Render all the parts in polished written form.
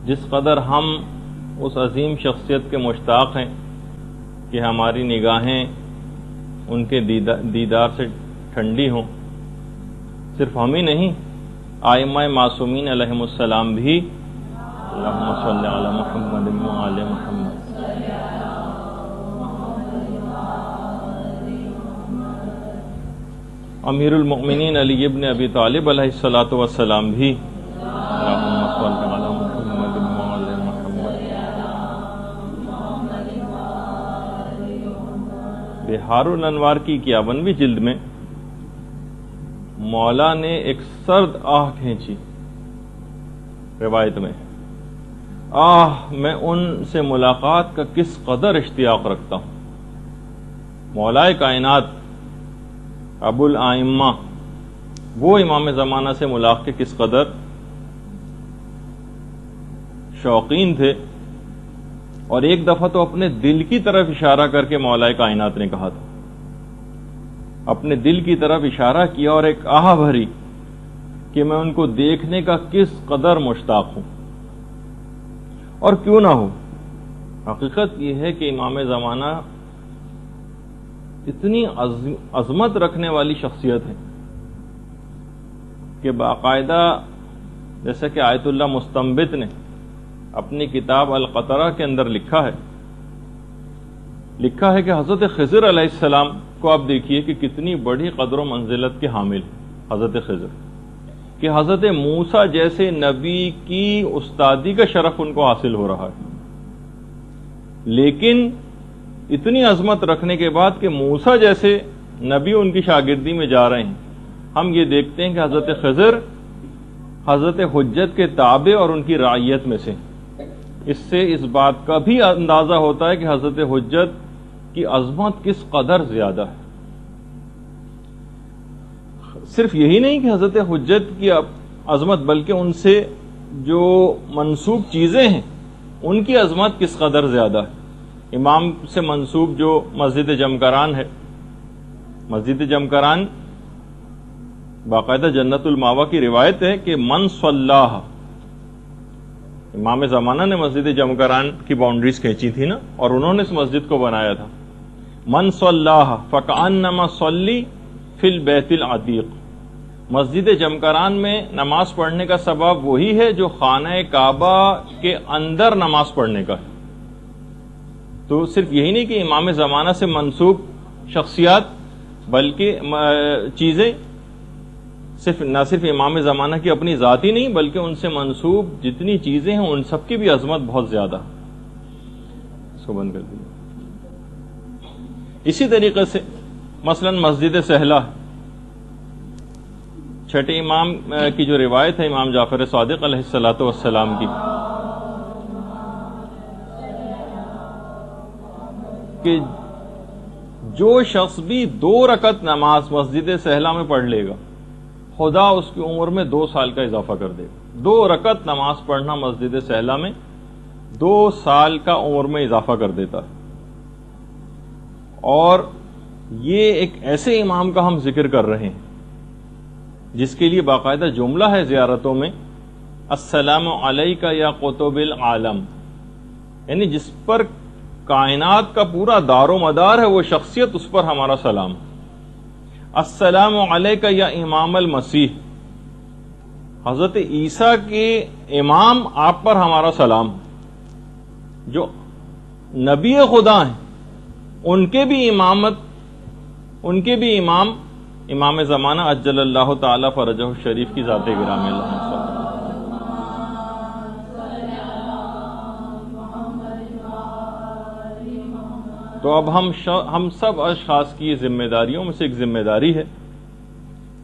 جس قدر ہم اس عظیم شخصیت کے مشتاق ہیں کہ ہماری نگاہیں ان کے دیدار سے ٹھنڈی ہوں، صرف ہم ہی نہیں، ائمہ معصومین علیہم السلام بھی اللہم صلی علی محمد وآل محمد۔ امیر المؤمنین علی ابن ابی طالب علیہ الصلوۃ والسلام بھی اللہم صلی علی محمد وآل محمد۔ بحار الانوار کی 51ویں جلد میں مولا نے ایک سرد آہ کھینچی روایت میں، میں ان سے ملاقات کا کس قدر اشتیاق رکھتا ہوں۔ مولا کائنات ابو الائمہ وہ امام زمانہ سے ملاقات کے کس قدر شوقین تھے، اور ایک دفعہ تو اپنے دل کی طرف اشارہ کر کے مولا کائنات نے کہا تھا، اپنے دل کی طرف اشارہ کیا اور ایک آہ بھری کہ میں ان کو دیکھنے کا کس قدر مشتاق ہوں۔ اور کیوں نہ ہو، حقیقت یہ ہے کہ امام زمانہ اتنی عظمت رکھنے والی شخصیت ہے کہ باقاعدہ جیسا کہ آیت اللہ مستنبط نے اپنی کتاب القطرہ کے اندر لکھا ہے کہ حضرت خضر علیہ السلام کو آپ دیکھیے کہ کتنی بڑی قدر و منزلت کے حامل حضرت خضر، کہ حضرت موسیٰ جیسے نبی کی استادی کا شرف ان کو حاصل ہو رہا ہے، لیکن اتنی عظمت رکھنے کے بعد کہ موسیٰ جیسے نبی ان کی شاگردی میں جا رہے ہیں، ہم یہ دیکھتے ہیں کہ حضرت خضر حضرت حجت کے تابع اور ان کی رعیت میں سے۔ اس سے اس بات کا بھی اندازہ ہوتا ہے کہ حضرت حجت کی عظمت کس قدر زیادہ ہے۔ صرف یہی نہیں کہ حضرت حجت کی عظمت، بلکہ ان سے جو منسوب چیزیں ہیں ان کی عظمت کس قدر زیادہ ہے۔ امام سے منسوب جو مسجد جمکران ہے، مسجد جمکران باقاعدہ جنت الماوا کی روایت ہے کہ من صلاح، امام زمانہ نے مسجد جمکران کی باؤنڈریز کھینچی تھی نا، اور انہوں نے اس مسجد کو بنایا تھا۔ من صلاح فکأنما صلی فی البیت العتیق، مسجد جمکران میں نماز پڑھنے کا سبب وہی ہے جو خانہ کعبہ کے اندر نماز پڑھنے کا ہے۔ تو صرف یہی نہیں کہ امام زمانہ سے منسوب شخصیات بلکہ چیزیں نہ صرف امام زمانہ کی اپنی ذاتی نہیں، بلکہ ان سے منسوب جتنی چیزیں ہیں ان سب کی بھی عظمت بہت زیادہ۔ اس کو بند کر دیجیے۔ اسی طریقے سے مثلا مسجد سہلہ، چھٹے امام کی جو روایت ہے امام جعفر صادق علیہ الصلوۃ والسلام کی، کہ جو شخص بھی 2 رکعت نماز مسجد سہلہ میں پڑھ لے گا، خدا اس کی عمر میں 2 سال کا اضافہ کر دے گا۔ 2 رکعت نماز پڑھنا مسجد سہلہ میں 2 سال کا عمر میں اضافہ کر دیتا ہے۔ اور یہ ایک ایسے امام کا ہم ذکر کر رہے ہیں جس کے لیے باقاعدہ جملہ ہے زیارتوں میں، السلام علیک یا قطب العالم، یعنی جس پر کائنات کا پورا دار و مدار ہے وہ شخصیت، اس پر ہمارا سلام۔ السلام علیک یا امام المسیح، حضرت عیسیٰ کے امام آپ پر ہمارا سلام، جو نبی خدا ہیں ان کے بھی امام امام زمانہ عجل اللہ تعالی فرجہ الشریف کی ذات گرامی اللہ صلی اللہ۔ تو اب ہم سب اشخاص کی ذمہ داریوں میں سے ایک ذمہ داری ہے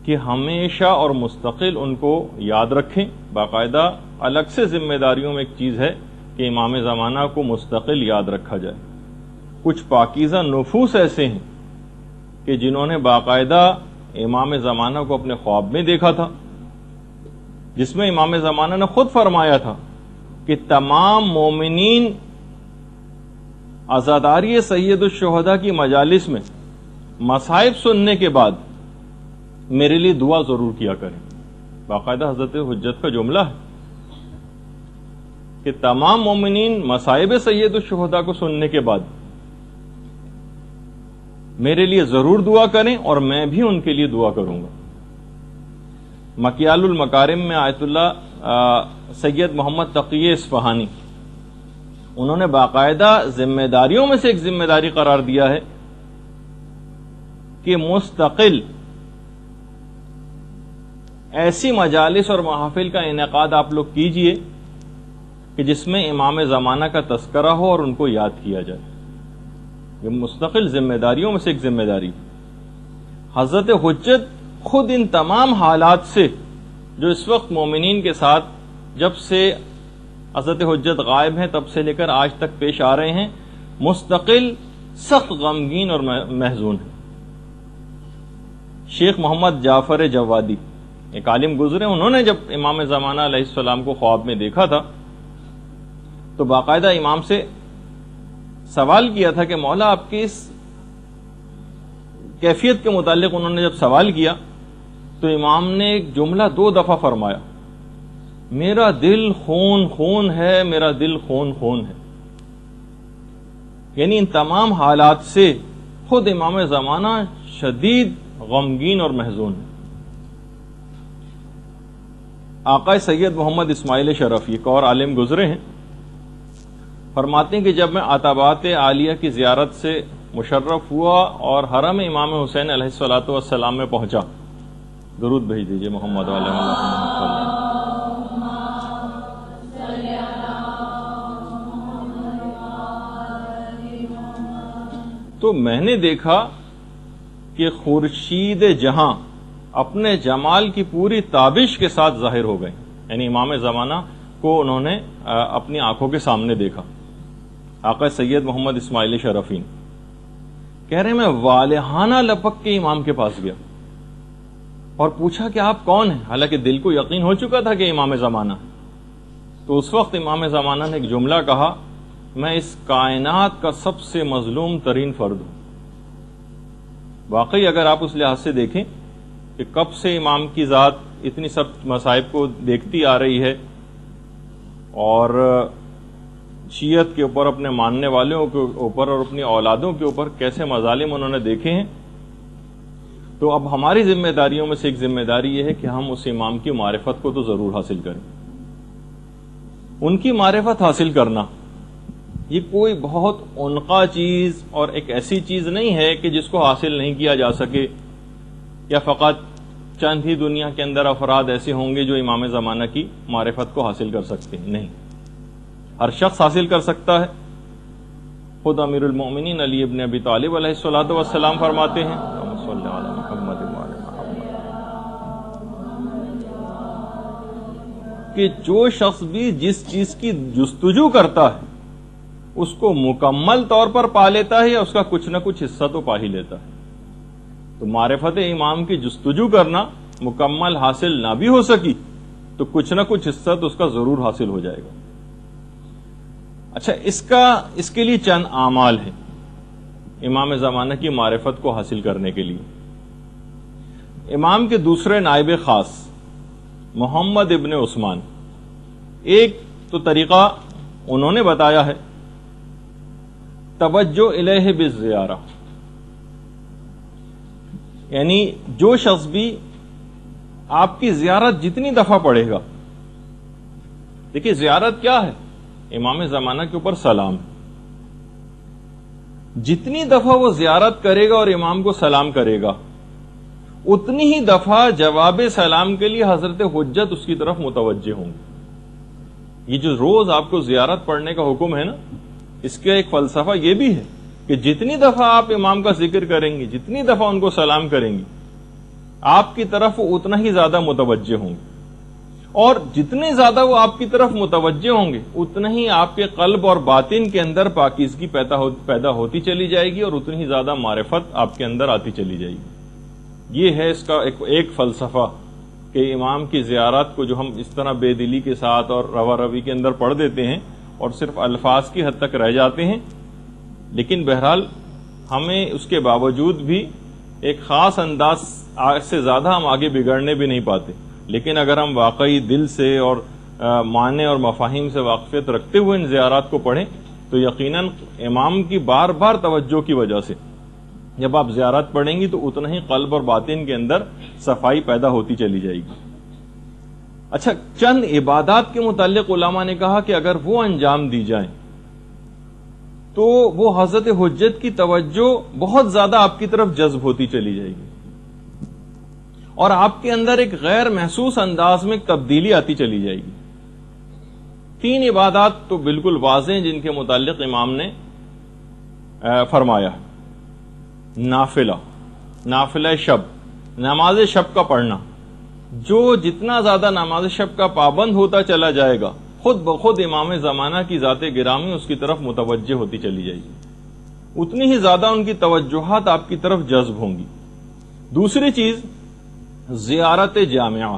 کہ ہمیشہ اور مستقل ان کو یاد رکھیں۔ باقاعدہ الگ سے ذمہ داریوں میں ایک چیز ہے کہ امام زمانہ کو مستقل یاد رکھا جائے۔ کچھ پاکیزہ نفوس ایسے ہیں کہ جنہوں نے باقاعدہ امام زمانہ کو اپنے خواب میں دیکھا تھا، جس میں امام زمانہ نے خود فرمایا تھا کہ تمام مومنین عزاداری سید الشہداء کی مجالس میں مصائب سننے کے بعد میرے لیے دعا ضرور کیا کریں۔ باقاعدہ حضرت حجت کا جملہ ہے کہ تمام مومنین مصائب سید الشہداء کو سننے کے بعد میرے لیے ضرور دعا کریں اور میں بھی ان کے لیے دعا کروں گا. مکیال المکارم میں آیت اللہ سید محمد تقی اصفہانی انہوں نے باقاعدہ ذمہ داریوں میں سے ایک ذمہ داری قرار دیا ہے کہ مستقل ایسی مجالس اور محافل کا انعقاد آپ لوگ کیجئے کہ جس میں امام زمانہ کا تذکرہ ہو اور ان کو یاد کیا جائے. یہ مستقل ذمہ داریوں میں سے ایک ذمہ داری. حضرت حجت خود ان تمام حالات سے جو اس وقت مومنین کے ساتھ جب سے حضرت حجت غائب ہیں تب سے لے کر آج تک پیش آ رہے ہیں مستقل سخت غمگین اور محزون ہیں. شیخ محمد جعفر جوادی ایک عالم گزرے، انہوں نے جب امام زمانہ علیہ السلام کو خواب میں دیکھا تھا تو باقاعدہ امام سے سوال کیا تھا کہ مولا آپ کی اس کیفیت کے متعلق انہوں نے جب سوال کیا تو امام نے ایک جملہ 2 دفعہ فرمایا، میرا دل خون خون ہے، میرا دل خون خون ہے. یعنی ان تمام حالات سے خود امام زمانہ شدید غمگین اور محزون ہے. آقا سید محمد اسماعیل شرفی ایک اور عالم گزرے ہیں، فرماتے ہیں کہ جب میں عتبات عالیہ کی زیارت سے مشرف ہوا اور حرم امام حسین علیہ الصلوۃ والسلام میں پہنچا، درود بھیج دیجیے محمد علیہ وسلم، تو میں نے دیکھا کہ خورشید جہاں اپنے جمال کی پوری تابش کے ساتھ ظاہر ہو گئے. یعنی امام زمانہ کو انہوں نے اپنی آنکھوں کے سامنے دیکھا. آقا سید محمد اسماعیل شرفی کہہ رہے میں والہانہ لپک کے امام کے پاس گیا اور پوچھا کہ آپ کون ہیں، حالانکہ دل کو یقین ہو چکا تھا کہ امام زمانہ. تو اس وقت امام زمانہ نے ایک جملہ کہا، میں اس کائنات کا سب سے مظلوم ترین فرد ہوں. واقعی اگر آپ اس لحاظ سے دیکھیں کہ کب سے امام کی ذات اتنی سب مصائب کو دیکھتی آ رہی ہے اور شیعت کے اوپر، اپنے ماننے والوں کے اوپر اور اپنی اولادوں کے اوپر کیسے مظالم انہوں نے دیکھے ہیں، تو اب ہماری ذمہ داریوں میں سے ایک ذمہ داری یہ ہے کہ ہم اس امام کی معرفت کو تو ضرور حاصل کریں. ان کی معرفت حاصل کرنا یہ کوئی بہت عنقا چیز اور ایک ایسی چیز نہیں ہے کہ جس کو حاصل نہیں کیا جا سکے، یا فقط چند ہی دنیا کے اندر افراد ایسے ہوں گے جو امام زمانہ کی معرفت کو حاصل کر سکتے ہیں. نہیں، ہر شخص حاصل کر سکتا ہے. خود امیر المومنین علی ابن ابی طالب علیہ الصلوۃ والسلام فرماتے ہیں کہ جو شخص بھی جس چیز کی جستجو کرتا ہے اس کو مکمل طور پر پا لیتا ہے یا اس کا کچھ نہ کچھ حصہ تو پا ہی لیتا ہے. تو معرفت امام کی جستجو کرنا مکمل حاصل نہ بھی ہو سکی تو کچھ نہ کچھ حصہ تو اس کا ضرور حاصل ہو جائے گا. اچھا، اس کے لیے چند اعمال ہیں امام زمانہ کی معرفت کو حاصل کرنے کے لیے. امام کے دوسرے نائب خاص محمد ابن عثمان، ایک تو طریقہ انہوں نے بتایا ہے توجہ الیہ بالزیارہ، یعنی جو شخص بھی آپ کی زیارت جتنی دفعہ پڑھے گا، دیکھیے زیارت کیا ہے، امام زمانہ کے اوپر سلام، جتنی دفعہ وہ زیارت کرے گا اور امام کو سلام کرے گا اتنی ہی دفعہ جواب سلام کے لیے حضرت حجت اس کی طرف متوجہ ہوں گے. یہ جو روز آپ کو زیارت پڑھنے کا حکم ہے نا، اس کا ایک فلسفہ یہ بھی ہے کہ جتنی دفعہ آپ امام کا ذکر کریں گے، جتنی دفعہ ان کو سلام کریں گے، آپ کی طرف وہ اتنا ہی زیادہ متوجہ ہوں گے، اور جتنے زیادہ وہ آپ کی طرف متوجہ ہوں گے اتنا ہی آپ کے قلب اور باطن کے اندر پاکیزگی پیدا ہوتی چلی جائے گی اور اتنی ہی زیادہ معرفت آپ کے اندر آتی چلی جائے گی. یہ ہے اس کا ایک فلسفہ کہ امام کی زیارت کو جو ہم اس طرح بے دلی کے ساتھ اور روا روی کے اندر پڑھ دیتے ہیں اور صرف الفاظ کی حد تک رہ جاتے ہیں، لیکن بہرحال ہمیں اس کے باوجود بھی ایک خاص انداز سے زیادہ ہم آگے بگڑنے بھی نہیں پاتے. لیکن اگر ہم واقعی دل سے اور معنی اور مفاہیم سے واقفیت رکھتے ہوئے ان زیارات کو پڑھیں تو یقیناً امام کی بار بار توجہ کی وجہ سے جب آپ زیارت پڑھیں گی تو اتنا ہی قلب اور باطن کے اندر صفائی پیدا ہوتی چلی جائے گی۔ اچھا، چند عبادات کے متعلق علماء نے کہا کہ اگر وہ انجام دی جائیں تو وہ حضرت حجت کی توجہ بہت زیادہ آپ کی طرف جذب ہوتی چلی جائے گی اور آپ کے اندر ایک غیر محسوس انداز میں تبدیلی آتی چلی جائے گی۔ 3 عبادات تو بالکل واضح ہیں جن کے متعلق امام نے فرمایا۔ نافلہ شب، نماز شب کا پڑھنا، جو جتنا زیادہ نماز شب کا پابند ہوتا چلا جائے گا خود بخود امام زمانہ کی ذات گرامی اس کی طرف متوجہ ہوتی چلی جائے گی، اتنی ہی زیادہ ان کی توجہات آپ کی طرف جذب ہوں گی۔ دوسری چیز زیارت جامعہ۔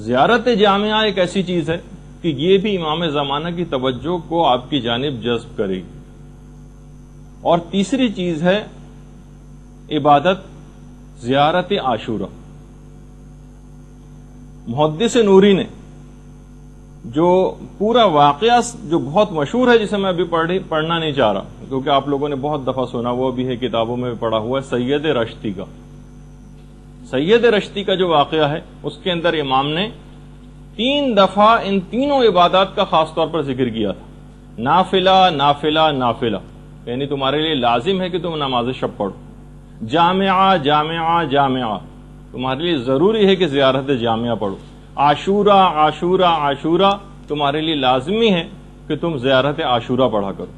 زیارت جامعہ ایک ایسی چیز ہے کہ یہ بھی امام زمانہ کی توجہ کو آپ کی جانب جذب کرے گی۔ اور تیسری چیز ہے عبادت زیارت عاشورہ۔ محدث نوری نے جو پورا واقعہ جو بہت مشہور ہے، جسے میں ابھی پڑھنا نہیں چاہ رہا کیونکہ آپ لوگوں نے بہت دفعہ سنا، وہ بھی ہے کتابوں میں پڑھا ہوا ہے، سید رشتی کا۔ سید رشتی کا جو واقعہ ہے اس کے اندر امام نے 3 دفعہ ان تینوں عبادات کا خاص طور پر ذکر کیا تھا۔ نافلہ نافلہ نافلہ، یعنی تمہارے لیے لازم ہے کہ تم نماز شب پڑھو۔ جامعہ جامعہ جامعہ، تمہارے لیے ضروری ہے کہ زیارت جامعہ پڑھو۔ عاشورہ عاشورہ عاشورہ، تمہارے لیے لازمی ہے کہ تم زیارت عاشورہ پڑھا کرو۔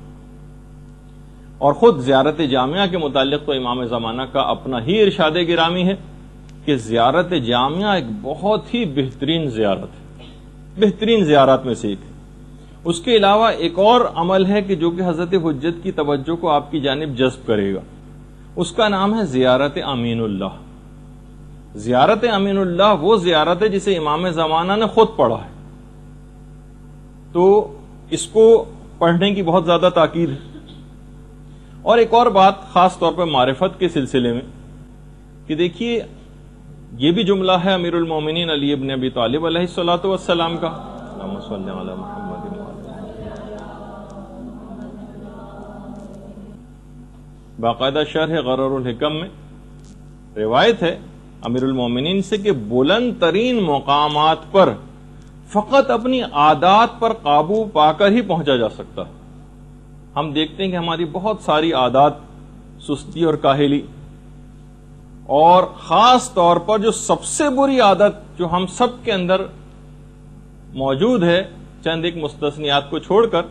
اور خود زیارت جامعہ کے متعلق تو امام زمانہ کا اپنا ہی ارشاد گرامی ہے کہ زیارت جامعہ ایک بہت ہی بہترین زیارت ہے، بہترین زیارات میں سے ایک ہے۔ اس کے علاوہ ایک اور عمل ہے کہ جو کہ حضرت حجت کی توجہ کو آپ کی جانب جذب کرے گا، اس کا نام ہے زیارت امین اللہ۔ زیارت امین اللہ وہ زیارت ہے جسے امام زمانہ نے خود پڑھا ہے، تو اس کو پڑھنے کی بہت زیادہ تاکید ہے۔ اور ایک اور بات خاص طور پر معرفت کے سلسلے میں کہ دیکھیے، یہ بھی جملہ ہے امیر المومنین علی ابن ابی طالب علیہ الصلوۃ والسلام کا، اللہم صلی علی محمد باقاعدہ شرح غرر الحکم میں روایت ہے امیر المومنین سے کہ بلند ترین مقامات پر فقط اپنی عادات پر قابو پا کر ہی پہنچا جا سکتا ہے۔ ہم دیکھتے ہیں کہ ہماری بہت ساری عادات، سستی اور کاہلی، اور خاص طور پر جو سب سے بری عادت جو ہم سب کے اندر موجود ہے چند ایک مستثنیات کو چھوڑ کر،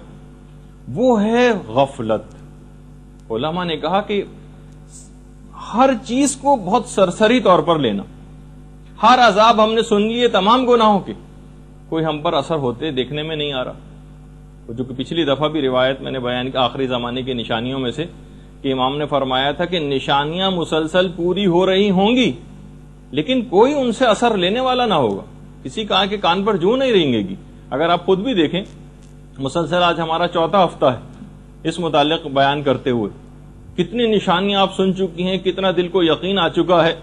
وہ ہے غفلت۔ علماء نے کہا کہ ہر چیز کو بہت سرسری طور پر لینا، ہر عذاب ہم نے سن لیے تمام گناہوں کے، کوئی ہم پر اثر ہوتے دیکھنے میں نہیں آ رہا۔ جو کہ پچھلی دفعہ بھی روایت میں نے بیان کی آخری زمانے کی نشانیوں میں سے کہ امام نے فرمایا تھا کہ نشانیاں مسلسل پوری ہو رہی ہوں گی لیکن کوئی ان سے اثر لینے والا نہ ہوگا، کسی کا کے کان پر جو نہیں رینگے گی۔ اگر آپ خود بھی دیکھیں، مسلسل آج ہمارا 4تھا ہفتہ ہے اس متعلق بیان کرتے ہوئے، کتنی نشانیاں آپ سن چکی ہیں، کتنا دل کو یقین آ چکا ہے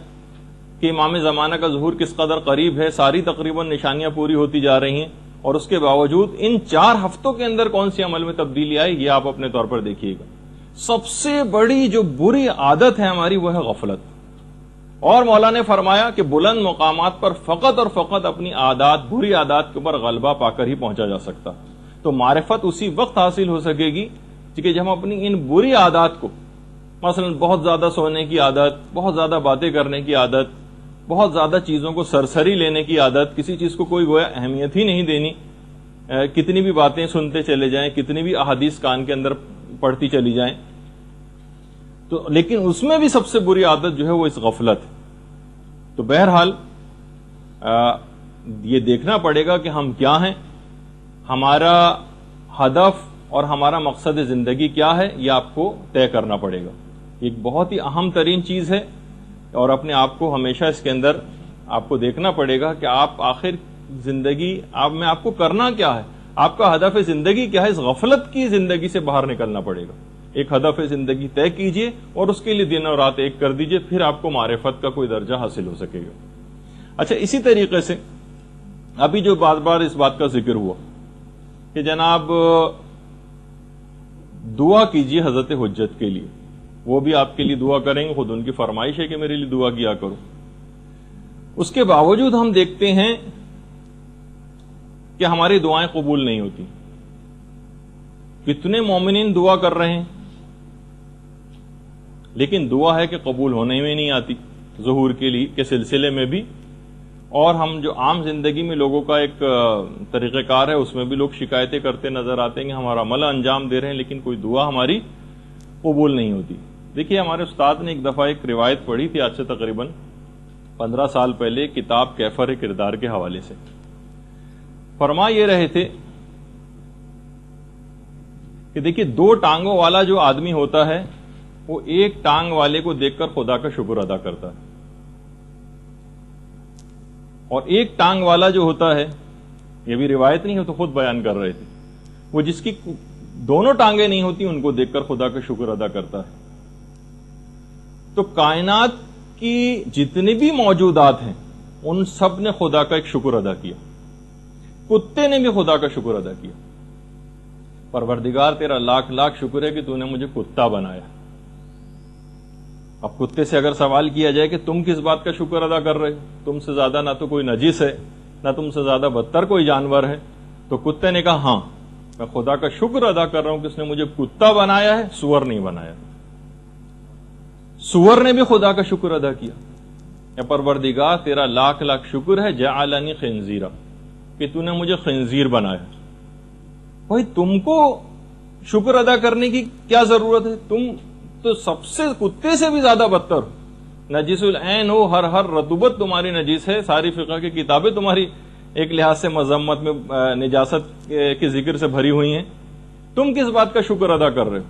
کہ امام زمانہ کا ظہور کس قدر قریب ہے، ساری تقریباً نشانیاں پوری ہوتی جا رہی ہیں، اور اس کے باوجود ان 4 ہفتوں کے اندر کون سی عمل میں تبدیلی آئی، یہ آپ اپنے طور پر دیکھیے گا۔ سب سے بڑی جو بری عادت ہے ہماری وہ ہے غفلت، اور مولا نے فرمایا کہ بلند مقامات پر فقط اور فقط اپنی عادات، بری عادات کے اوپر غلبہ پا کر ہی پہنچا جا سکتا۔ تو معرفت اسی وقت حاصل ہو سکے گی کہ جب ہم اپنی ان بری عادات کو، مثلا بہت زیادہ سونے کی عادت، بہت زیادہ باتیں کرنے کی عادت، بہت زیادہ چیزوں کو سرسری لینے کی عادت، کسی چیز کو کوئی گویا اہمیت ہی نہیں دینی، کتنی بھی باتیں سنتے چلے جائیں، کتنی بھی احادیث کان کے اندر پڑھتی چلی جائیں، تو لیکن اس میں بھی سب سے بری عادت جو ہے وہ اس غفلت۔ تو بہرحال یہ دیکھنا پڑے گا کہ ہم کیا ہیں، ہمارا ہدف اور ہمارا مقصد زندگی کیا ہے، یہ آپ کو طے کرنا پڑے گا۔ ایک بہت ہی اہم ترین چیز ہے، اور اپنے آپ کو ہمیشہ اس کے اندر آپ کو دیکھنا پڑے گا کہ آپ آخر زندگی میں آپ کو کرنا کیا ہے، آپ کا ہدف زندگی کیا ہے۔ اس غفلت کی زندگی سے باہر نکلنا پڑے گا، ایک ہدف زندگی طے کیجئے اور اس کے لیے دن اور رات ایک کر دیجئے، پھر آپ کو معرفت کا کوئی درجہ حاصل ہو سکے گا۔ اچھا، اسی طریقے سے ابھی جو بار بار اس بات کا ذکر ہوا کہ جناب دعا کیجیے حضرت حجت کے لیے، وہ بھی آپ کے لیے دعا کریں گے، خود ان کی فرمائش ہے کہ میرے لیے دعا کیا کرو، اس کے باوجود ہم دیکھتے ہیں کہ ہماری دعائیں قبول نہیں ہوتی. کتنے مومنین دعا کر رہے ہیں لیکن دعا ہے کہ قبول ہونے میں نہیں آتی، ظہور کے سلسلے میں بھی. اور ہم جو عام زندگی میں لوگوں کا ایک طریقہ کار ہے اس میں بھی لوگ شکایتیں کرتے نظر آتے ہیں کہ ہمارا عمل انجام دے رہے ہیں لیکن کوئی دعا ہماری قبول نہیں ہوتی. دیکھیے ہمارے استاد نے ایک دفعہ ایک روایت پڑھی تھی آج سے تقریباً 15 سال پہلے، کتاب کیفر کردار کے حوالے سے. فرما یہ رہے تھے کہ دیکھیے 2 ٹانگوں والا جو آدمی ہوتا ہے وہ ایک ٹانگ والے کو دیکھ کر خدا کا شکر ادا کرتا ہے، اور ایک ٹانگ والا جو ہوتا ہے، یہ بھی روایت نہیں ہے تو خود بیان کر رہے تھے، وہ جس کی دونوں ٹانگیں نہیں ہوتی ان کو دیکھ کر خدا کا شکر ادا کرتا ہے. تو کائنات کی جتنی بھی موجودات ہیں ان سب نے خدا کا ایک شکر ادا کیا. کتے نے بھی خدا کا شکر ادا کیا، پروردگار تیرا لاکھ لاکھ شکر ہے کہ تو نے مجھے کتا بنایا. اب کتے سے اگر سوال کیا جائے کہ تم کس بات کا شکر ادا کر رہے، تم سے زیادہ نہ تو کوئی نجس ہے نہ تم سے زیادہ بدتر کوئی جانور ہے، تو کتے نے کہا ہاں میں خدا کا شکر ادا کر رہا ہوں کہ اس نے مجھے کتا بنایا ہے، سور نہیں بنایا. سور نے بھی خدا کا شکر ادا کیا، اے پروردگار تیرا لاکھ لاکھ شکر ہے جعلنی خنزیرا، کہ تو نے مجھے خنزیر بنایا. بھائی تم کو شکر ادا کرنے کی کیا ضرورت ہے؟ تم تو سب سے کتے سے بھی زیادہ بدتر ہو، نجس العین ہو، ہر رطوبت تمہاری نجس ہے، ساری فقہ کی کتابیں تمہاری ایک لحاظ سے مذمت میں نجاست کے ذکر سے بھری ہوئی ہیں، تم کس بات کا شکر ادا کر رہے ہو؟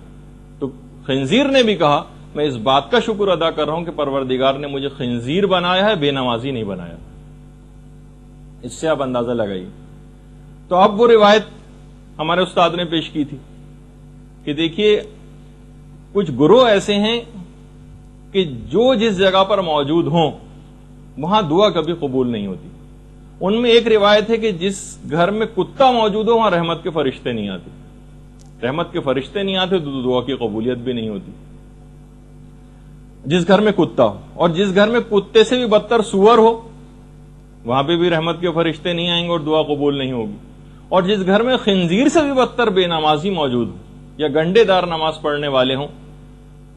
تو خنزیر نے بھی کہا میں اس بات کا شکر ادا کر رہا ہوں کہ پروردگار نے مجھے خنزیر بنایا ہے، بے نمازی نہیں بنایا. اس سے آپ اندازہ لگائیے. تو اب وہ روایت ہمارے استاد نے پیش کی تھی کہ دیکھیے کچھ گروہ ایسے ہیں کہ جو جس جگہ پر موجود ہوں وہاں دعا کبھی قبول نہیں ہوتی. ان میں ایک روایت ہے کہ جس گھر میں کتا موجود ہو وہاں رحمت کے فرشتے نہیں آتے، رحمت کے فرشتے نہیں آتے تو دعا کی قبولیت بھی نہیں ہوتی. جس گھر میں کتا ہو، اور جس گھر میں کتے سے بھی بدتر سور ہو وہاں پہ بھی رحمت کے فرشتے نہیں آئیں گے اور دعا قبول نہیں ہوگی. اور جس گھر میں خنزیر سے بھی بدتر بے نمازی موجود ہو یا گنڈے دار نماز پڑھنے والے ہوں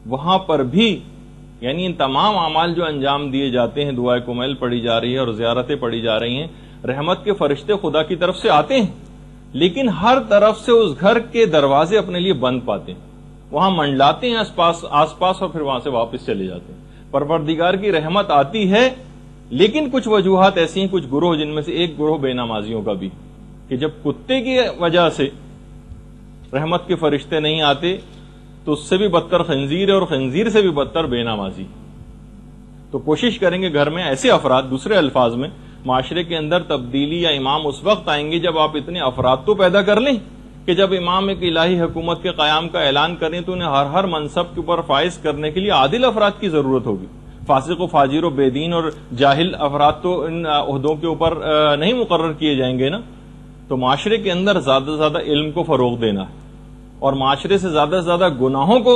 وہاں پر بھی، یعنی ان تمام اعمال جو انجام دیے جاتے ہیں، دعائے کمیل پڑھی جا رہی ہے اور زیارتیں پڑھی جا رہی ہیں، رحمت کے فرشتے خدا کی طرف سے آتے ہیں لیکن ہر طرف سے اس گھر کے دروازے اپنے لیے بند پاتے ہیں، وہاں منڈلاتے ہیں آس پاس اور پھر وہاں سے واپس چلے جاتے ہیں. پروردگار کی رحمت آتی ہے لیکن کچھ وجوہات ایسی ہیں، کچھ گروہ جن میں سے ایک گروہ بے نمازیوں کا بھی، کہ جب کتے کی وجہ سے رحمت کے فرشتے نہیں آتے تو اس سے بھی بدتر خنزیر ہے اور خنزیر سے بھی بدتر بے نمازی. تو کوشش کریں گے گھر میں ایسے افراد، دوسرے الفاظ میں معاشرے کے اندر تبدیلی یا امام اس وقت آئیں گے جب آپ اتنے افراد تو پیدا کر لیں کہ جب امام ایک الہی حکومت کے قیام کا اعلان کریں تو انہیں ہر منصب کے اوپر فائز کرنے کے لیے عادل افراد کی ضرورت ہوگی. فاسق و فاجر و بے دین اور جاہل افراد تو ان عہدوں کے اوپر نہیں مقرر کیے جائیں گے نا. تو معاشرے کے اندر زیادہ سے زیادہ علم کو فروغ دینا ہے اور معاشرے سے زیادہ زیادہ گناہوں کو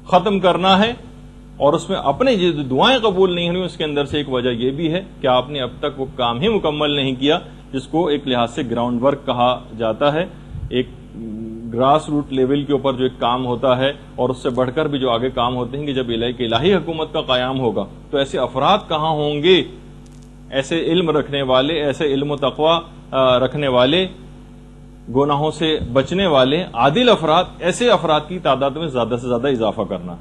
ختم کرنا ہے، اور اس میں اپنے جو دعائیں قبول نہیں ہوئی اس کے اندر سے ایک وجہ یہ بھی ہے کہ آپ نے اب تک وہ کام ہی مکمل نہیں کیا جس کو ایک لحاظ سے گراؤنڈ ورک کہا جاتا ہے، ایک گراس روٹ لیول کے اوپر جو ایک کام ہوتا ہے، اور اس سے بڑھ کر بھی جو آگے کام ہوتے ہیں کہ جب الہی حکومت کا قیام ہوگا تو ایسے افراد کہاں ہوں گے، ایسے علم رکھنے والے، ایسے علم و تقوی رکھنے والے، گناہوں سے بچنے والے عادل افراد، ایسے افراد کی تعداد میں زیادہ سے زیادہ اضافہ کرنا.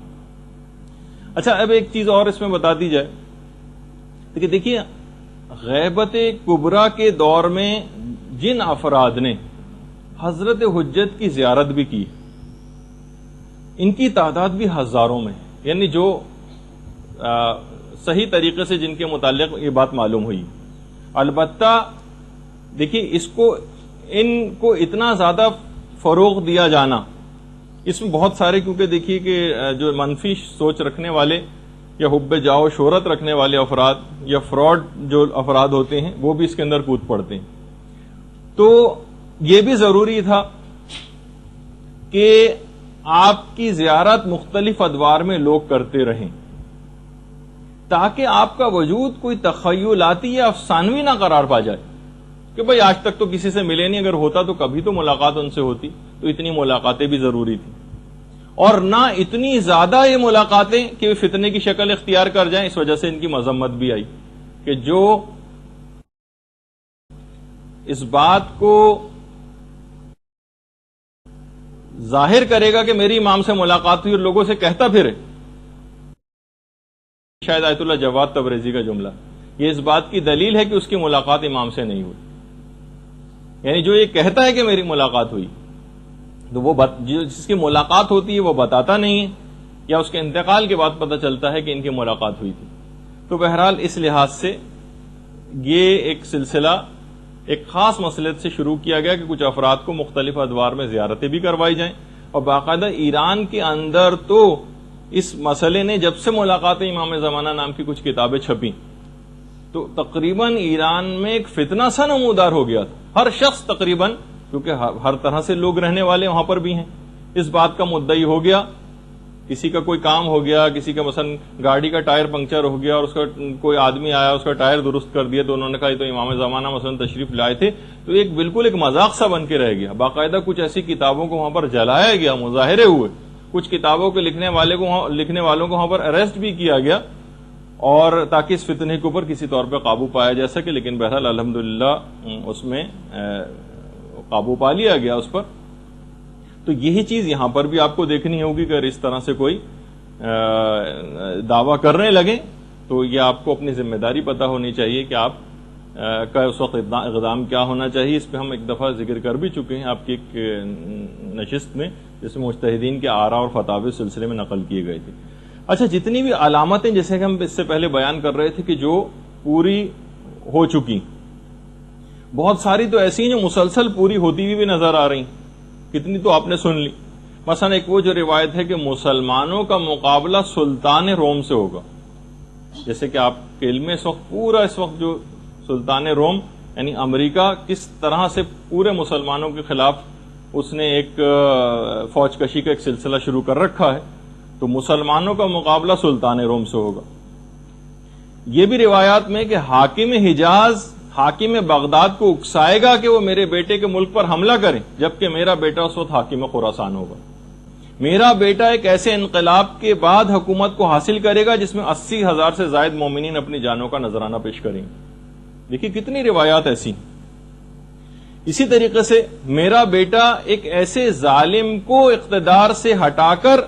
اچھا اب ایک چیز اور اس میں بتا دی جائے کہ دیکھیے غیبت کبریٰ کے دور میں جن افراد نے حضرت حجت کی زیارت بھی کی ان کی تعداد بھی ہزاروں میں، یعنی جو صحیح طریقے سے جن کے متعلق یہ بات معلوم ہوئی. البتہ دیکھیے ان کو اتنا زیادہ فروغ دیا جانا، اس میں بہت سارے، کیونکہ دیکھیے کہ جو منفی سوچ رکھنے والے یا حب جاؤ شہرت رکھنے والے افراد یا فراڈ جو افراد ہوتے ہیں وہ بھی اس کے اندر کود پڑتے ہیں. تو یہ بھی ضروری تھا کہ آپ کی زیارت مختلف ادوار میں لوگ کرتے رہیں، تاکہ آپ کا وجود کوئی تخیلاتی یا افسانوی نہ قرار پا جائے کہ بھئی آج تک تو کسی سے ملے نہیں، اگر ہوتا تو کبھی تو ملاقات ان سے ہوتی. تو اتنی ملاقاتیں بھی ضروری تھی، اور نہ اتنی زیادہ یہ ملاقاتیں کہ فتنے کی شکل اختیار کر جائیں. اس وجہ سے ان کی مذمت بھی آئی کہ جو اس بات کو ظاہر کرے گا کہ میری امام سے ملاقات ہوئی اور لوگوں سے کہتا پھرے، شاید آیت اللہ جواد تبریزی کا جملہ، یہ اس بات کی دلیل ہے کہ اس کی ملاقات امام سے نہیں ہوئی. یعنی جو یہ کہتا ہے کہ میری ملاقات ہوئی، تو وہ جس کی ملاقات ہوتی ہے وہ بتاتا نہیں ہے، یا اس کے انتقال کے بعد پتہ چلتا ہے کہ ان کی ملاقات ہوئی تھی. تو بہرحال اس لحاظ سے یہ ایک سلسلہ ایک خاص مسئلے سے شروع کیا گیا کہ کچھ افراد کو مختلف ادوار میں زیارتیں بھی کروائی جائیں، اور باقاعدہ ایران کے اندر تو اس مسئلے نے جب سے ملاقات امام زمانہ نام کی کچھ کتابیں چھپیں تو تقریباً ایران میں ایک فتنہ سا نمودار ہو گیا تھا. ہر شخص تقریباً، کیونکہ ہر طرح سے لوگ رہنے والے وہاں پر بھی ہیں، اس بات کا مدعی ہو گیا. کسی کا کوئی کام ہو گیا، کسی کا مثلا گاڑی کا ٹائر پنکچر ہو گیا اور اس کا کوئی آدمی آیا اس کا ٹائر درست کر دیا، تو انہوں نے کہا یہ تو امام زمانہ مثلا تشریف لائے تھے. تو ایک بالکل ایک مذاق سا بن کے رہ گیا. باقاعدہ کچھ ایسی کتابوں کو وہاں پر جلایا گیا، مظاہرے ہوئے، کچھ کتابوں کے لکھنے والوں کو وہاں پر اریسٹ بھی کیا گیا، اور تاکہ اس فتنے کے اوپر کسی طور پہ قابو پایا جا سکے. لیکن بہرحال الحمدللہ اس میں قابو پا لیا گیا اس پر. تو یہی چیز یہاں پر بھی آپ کو دیکھنی ہوگی کہ اگر اس طرح سے کوئی دعویٰ کرنے لگیں تو یہ آپ کو اپنی ذمہ داری پتہ ہونی چاہیے کہ آپ کا اس وقت اقدام کیا ہونا چاہیے. اس پہ ہم ایک دفعہ ذکر کر بھی چکے ہیں آپ کی ایک نشست میں، جس میں مجتہدین کے آراء اور فتاوی سلسلے میں نقل کیے گئے تھے. اچھا، جتنی بھی علامتیں جیسے کہ ہم اس سے پہلے بیان کر رہے تھے کہ جو پوری ہو چکی، بہت ساری تو ایسی ہیں جو مسلسل پوری ہوتی ہوئی بھی نظر آ رہی، کتنی تو آپ نے سن لی. مثلا ایک وہ جو روایت ہے کہ مسلمانوں کا مقابلہ سلطان روم سے ہوگا. جیسے کہ آپ کے علم میں اس وقت جو سلطان روم یعنی امریکہ کس طرح سے پورے مسلمانوں کے خلاف اس نے ایک فوج کشی کا ایک سلسلہ شروع کر رکھا ہے، تو مسلمانوں کا مقابلہ سلطان روم سے ہوگا. یہ بھی روایات میں کہ حاکم حجاز حاکم بغداد کو اکسائے گا کہ وہ میرے بیٹے کے ملک پر حملہ کریں، جبکہ میرا بیٹا اس وقت حاکم خراسان ہوگا. میرا بیٹا ایک ایسے انقلاب کے بعد حکومت کو حاصل کرے گا جس میں 80,000 سے زائد مومنین اپنی جانوں کا نذرانہ پیش کریں گے. دیکھیے کتنی روایات ایسی. اسی طریقے سے میرا بیٹا ایک ایسے ظالم کو اقتدار سے ہٹا کر